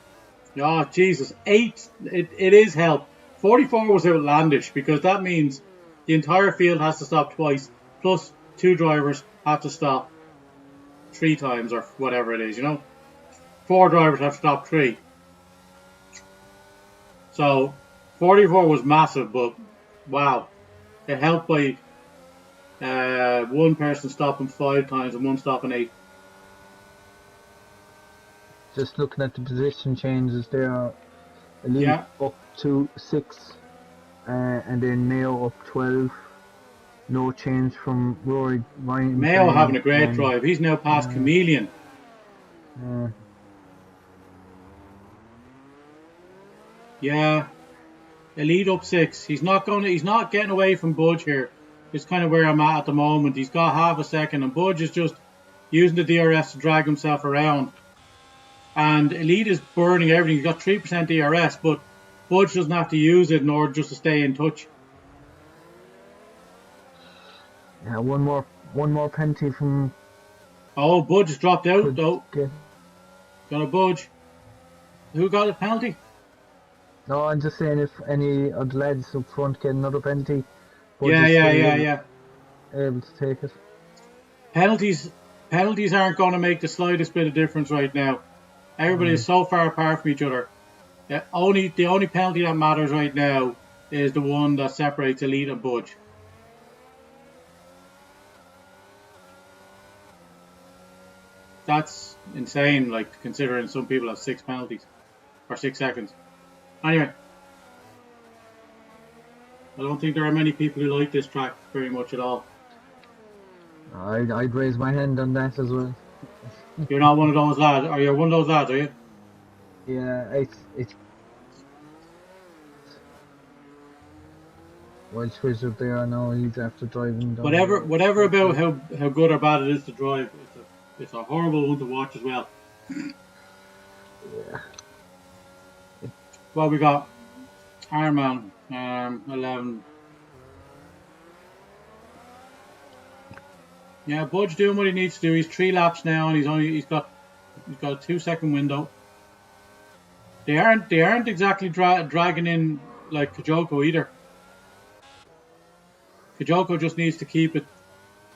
Speaker 1: Oh, Jesus. 8. It is help. 44 was outlandish because that means the entire field has to stop twice, plus 2 drivers have to stop. 3 times or whatever it is, you know. 4 drivers have stopped 3. So 44 was massive, but wow, it helped by one person stopping 5 times and one stopping 8.
Speaker 2: Just looking at the position changes there, Elite
Speaker 1: Yeah,
Speaker 2: up to 6, and then Mayo up 12. No change from Rory Ryan
Speaker 1: Mayo having a great
Speaker 2: and
Speaker 1: drive. He's now past Chameleon. Yeah, Elite up 6. He's not getting away from Budge here. It's kind of where I'm at the moment. He's got half a second, and Budge is just using the DRS to drag himself around. And Elite is burning everything. He's got 3% DRS, but Budge doesn't have to use it in order just to stay in touch.
Speaker 2: Yeah, one more penalty from.
Speaker 1: Oh, Budge has dropped out though. Got a Budge. Who got a penalty?
Speaker 2: No, I'm just saying if any of the lads up front get another penalty,
Speaker 1: Yeah.
Speaker 2: able to take it.
Speaker 1: Penalties aren't going to make the slightest bit of difference right now. Everybody is so far apart from each other. The only penalty that matters right now is the one that separates Elite and Budge. That's insane, like, considering some people have 6 penalties or 6 seconds. Anyway, I don't think there are many people who like this track very much at all.
Speaker 2: I'd raise my hand on that as well.
Speaker 1: You're not one of those lads. Are you one of those lads? Are you?
Speaker 2: Yeah, it's. Welsh Wizard there, now he's after driving down.
Speaker 1: Whatever about how good or bad it is to drive, it's a horrible one to watch as well.
Speaker 2: Yeah.
Speaker 1: Well, we got Ironman 11. Yeah, Budge doing what he needs to do. He's 3 laps now, and he's got a 2-second window. They aren't exactly dragging in like Kajoko either. Kajoko just needs to keep it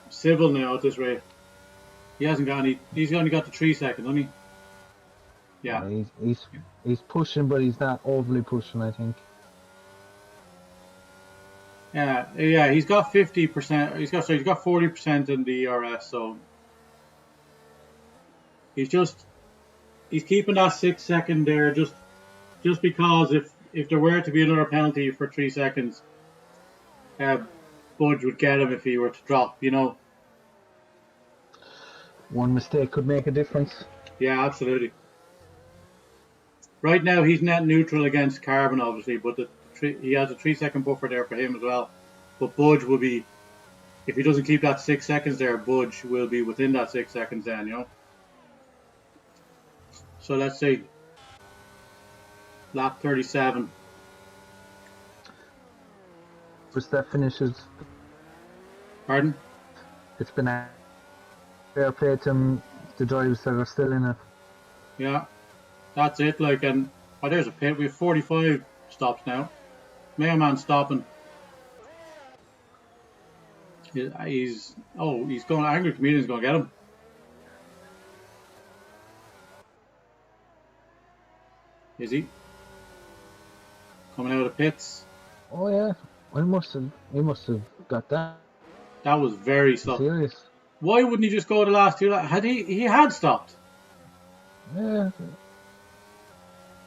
Speaker 1: civil now at this rate. He hasn't got any. He's only got the 3 seconds, hasn't he? Yeah.
Speaker 2: He's pushing, but he's not overly pushing, I think.
Speaker 1: Yeah. He's got 50%. He's got 40% in the ERS, so he's keeping that 6 second there just because if there were to be another penalty for 3 seconds, Budge would get him if he were to drop, you know.
Speaker 2: One mistake could make a difference.
Speaker 1: Yeah, absolutely. Right now he's net neutral against Carbon, obviously, but he has a 3 second buffer there for him as well. But Budge will be, if he doesn't keep that 6 seconds there, Budge will be within that 6 seconds then, you know. So let's see. Lap 37.
Speaker 2: First that finishes.
Speaker 1: Pardon?
Speaker 2: It's been a fair play to the drivers that are still in it.
Speaker 1: Yeah, that's it. Like, and there's a pit. We have 45 stops now. Mailman stopping. He's going. Angry Comedian's going to get him. Is he coming out of the pits?
Speaker 2: Oh yeah, he must have got that.
Speaker 1: That was very slow.
Speaker 2: Serious.
Speaker 1: Why wouldn't he just go the last 2 laps? He had stopped.
Speaker 2: Yeah.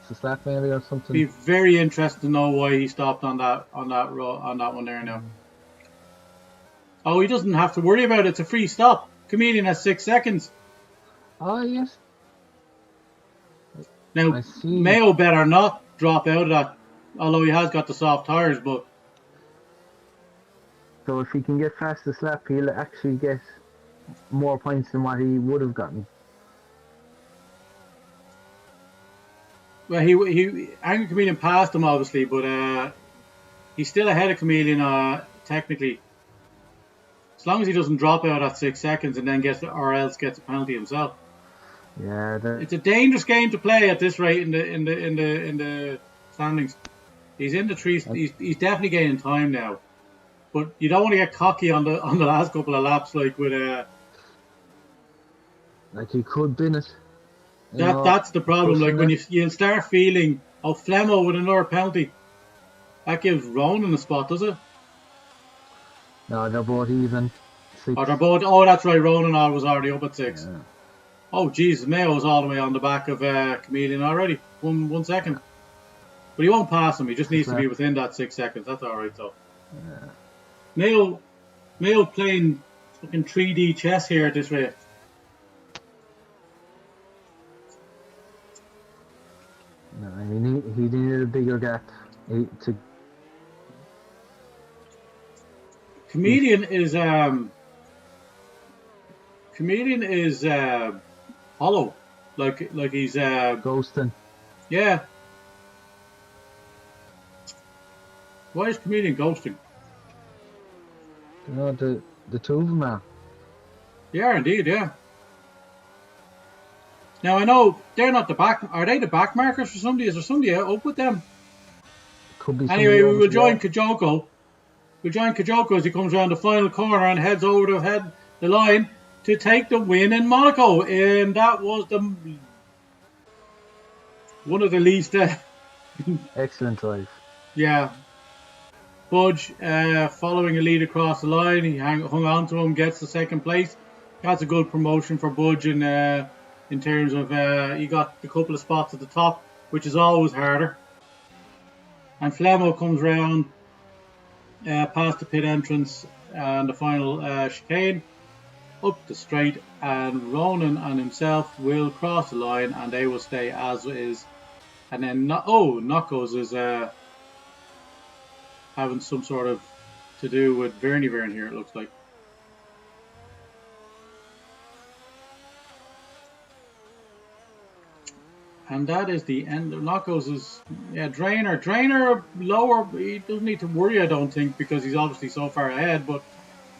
Speaker 2: It's a slack maybe or something.
Speaker 1: Be very interested to know why he stopped on that one there now. Oh, he doesn't have to worry about it. It's a free stop. Chameleon has 6 seconds.
Speaker 2: Oh yes.
Speaker 1: Now Mayo better not drop out of that, although he has got the soft tires. But
Speaker 2: so if he can get past the slap, he'll actually get more points than what he would have gotten.
Speaker 1: Well, he Angry Chameleon passed him obviously, but he's still ahead of Chameleon technically. As long as he doesn't drop out at 6 seconds and then gets a penalty himself.
Speaker 2: Yeah,
Speaker 1: it's a dangerous game to play at this rate in the standings. He's in the trees. He's definitely gaining time now, but you don't want to get cocky on the last couple of laps, like with
Speaker 2: Like he could bin it. You know,
Speaker 1: That's the problem. Like
Speaker 2: pushing
Speaker 1: when
Speaker 2: it.
Speaker 1: you start feeling, oh, Flemo with another penalty, that gives Ronan a spot, does it?
Speaker 2: No, they're both even.
Speaker 1: Or
Speaker 2: 6.
Speaker 1: they're both. Oh, that's right. Ronan was already up at 6.
Speaker 2: Yeah.
Speaker 1: Oh, Jesus, Mayo's all the way on the back of Chameleon already. One second. But he won't pass him. He just
Speaker 2: Just
Speaker 1: needs to be
Speaker 2: left.
Speaker 1: within that 6 seconds. That's all right, though.
Speaker 2: Yeah.
Speaker 1: Mayo playing fucking 3D chess here at this rate.
Speaker 2: No, he needed a bigger gap.
Speaker 1: Chameleon is hollow, like he's
Speaker 2: Ghosting.
Speaker 1: yeah. Why is Chameleon ghosting?
Speaker 2: You know, the two of them are.
Speaker 1: They are indeed, yeah. Now I know they're not the back. Are they the back markers for somebody? Is there somebody up with them?
Speaker 2: Could be
Speaker 1: Anyway,
Speaker 2: somebody
Speaker 1: we
Speaker 2: over
Speaker 1: will
Speaker 2: to
Speaker 1: join
Speaker 2: the
Speaker 1: Kajoko. We'll join Kajoko as he comes around the final corner and heads over the line to take the win in Monaco. And that was one of the least.
Speaker 2: excellent drive.
Speaker 1: Yeah. Budge following a lead across the line. He hung on to him, gets the second place. That's a good promotion for Budge in terms of he got a couple of spots at the top, which is always harder. And Flemo comes round past the pit entrance and the final chicane up the straight, and Ronan and himself will cross the line and they will stay as is. And then Knockos is having some sort of to do with Vern here, it looks like. And that is the end of Knockos. Is Drainer lower. He doesn't need to worry, I don't think, because he's obviously so far ahead. But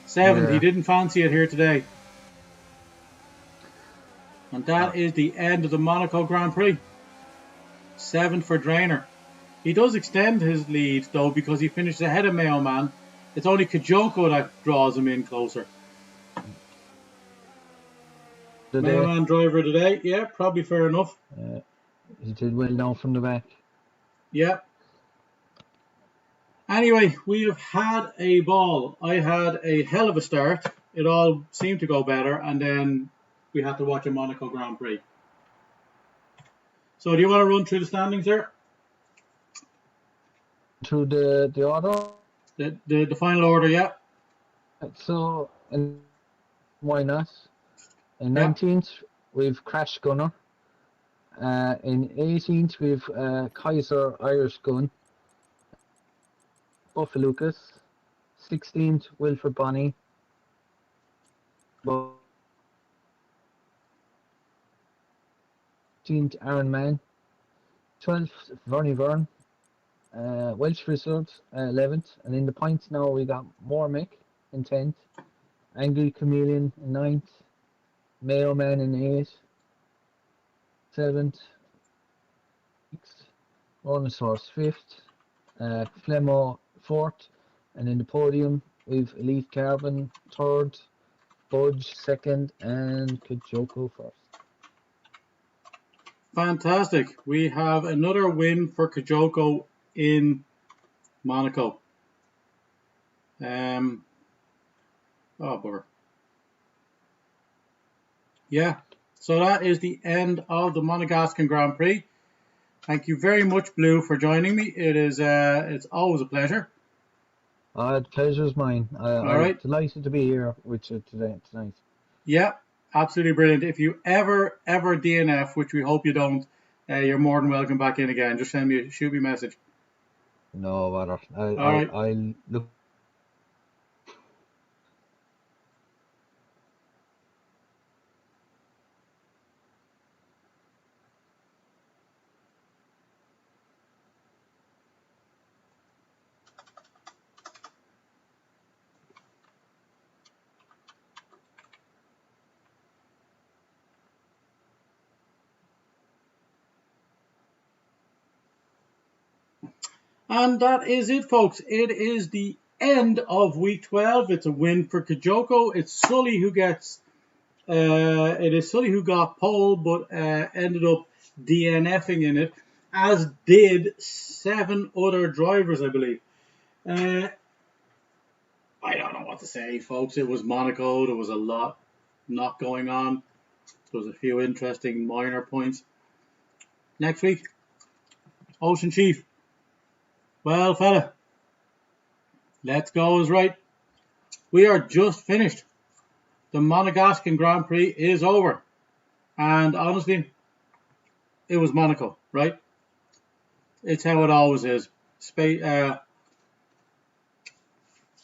Speaker 1: 7th,
Speaker 2: Yeah.
Speaker 1: he didn't fancy it here today. And that is the end of the Monaco Grand Prix. 7th for Drainer. He does extend his lead though, because he finishes ahead of Mayo Man. It's only Kajoko that draws him in closer. Mayo Man driver today, yeah, probably fair enough.
Speaker 2: He did well down from the back.
Speaker 1: Yeah. Anyway, we have had a ball. I had a hell of a start. It all seemed to go better, and then we had to watch a Monaco Grand Prix. So, do you want to run through the standings there?
Speaker 2: Through the order?
Speaker 1: The final order, yeah.
Speaker 2: So, why not? In
Speaker 1: Yeah.
Speaker 2: 19th, we've Crash Gunner. In 18th, we've Kaiser Irish Gun. Buffy Lucas. 16th, Wilfred Bonny. 15th, Aaron Mann. 12th, Vernie Vern. Welsh Results, 11th. And in the points now, we got Mormick in 10th. Angry Chameleon in 9th. Mayo Man in 8th. 7th. 6th. Ronosaurus 5th. Flemo 4th. And in the podium, we've Elite Carbon 3rd. Budge 2nd. And Kajoko 1st.
Speaker 1: Fantastic. We have another win for Kajoko in Monaco. Oh, bugger. Yeah. So that is the end of the Monegascan Grand Prix. Thank you very much, Blue, for joining me. It's always a pleasure.
Speaker 2: The pleasure's mine. I'm delighted to be here with you tonight.
Speaker 1: Yeah, absolutely brilliant. If you ever DNF, which we hope you don't, you're more than welcome back in again. Just shoot me a message.
Speaker 2: No bother.
Speaker 1: Right.
Speaker 2: I'll look.
Speaker 1: And that is it, folks. It is the end of week 12. It's a win for Kajoko. It's Sully who gets It is Sully who got pole, but ended up DNFing in it, as did 7 other drivers, I believe. I don't know what to say, folks. It was Monaco. There was a lot not going on. There was a few interesting minor points. Next week, Ocean Chief. Well, fella, let's go is right. We are just finished. The Monegasque Grand Prix is over. And honestly, it was Monaco, right? It's how it always is.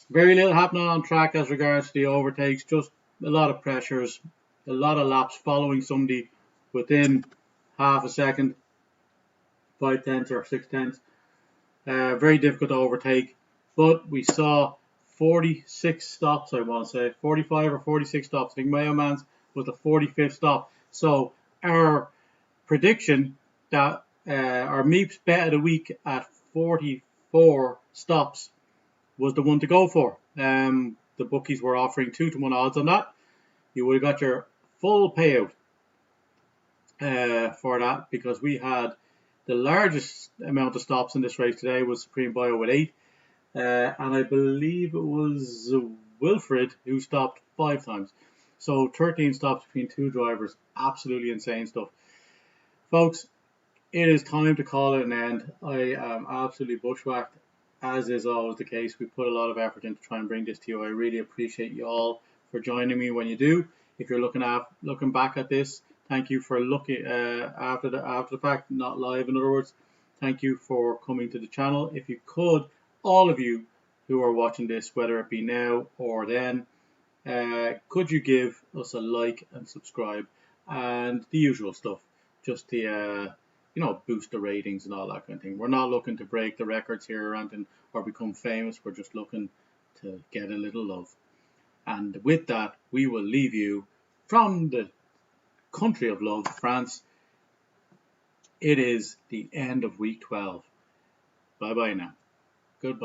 Speaker 1: Very little happening on track as regards to the overtakes. Just a lot of pressures, a lot of laps following somebody within half a second, 5/10 or 6/10. Very difficult to overtake. But we saw 46 stops, I want to say. 45 or 46 stops. I think my own man's was the 45th stop. So our prediction that our Meeps bet of the week at 44 stops was the one to go for. The bookies were offering 2-1 odds on that. You would have got your full payout for that, because we had the largest amount of stops in this race today was Supreme Bio with 8. And I believe it was Wilfred who stopped 5 times. So 13 stops between 2 drivers. Absolutely insane stuff. Folks, it is time to call it an end. I am absolutely bushwhacked, as is always the case. We put a lot of effort into trying to bring this to you. I really appreciate you all for joining me when you do. If you're looking back at this, thank you for looking after the fact, not live. In other words, thank you for coming to the channel. If you could, all of you who are watching this, whether it be now or then, could you give us a like and subscribe and the usual stuff, just to boost the ratings and all that kind of thing. We're not looking to break the records here or anything or become famous. We're just looking to get a little love. And with that, we will leave you from the country of love, France. It is the end of week 12. Bye bye now.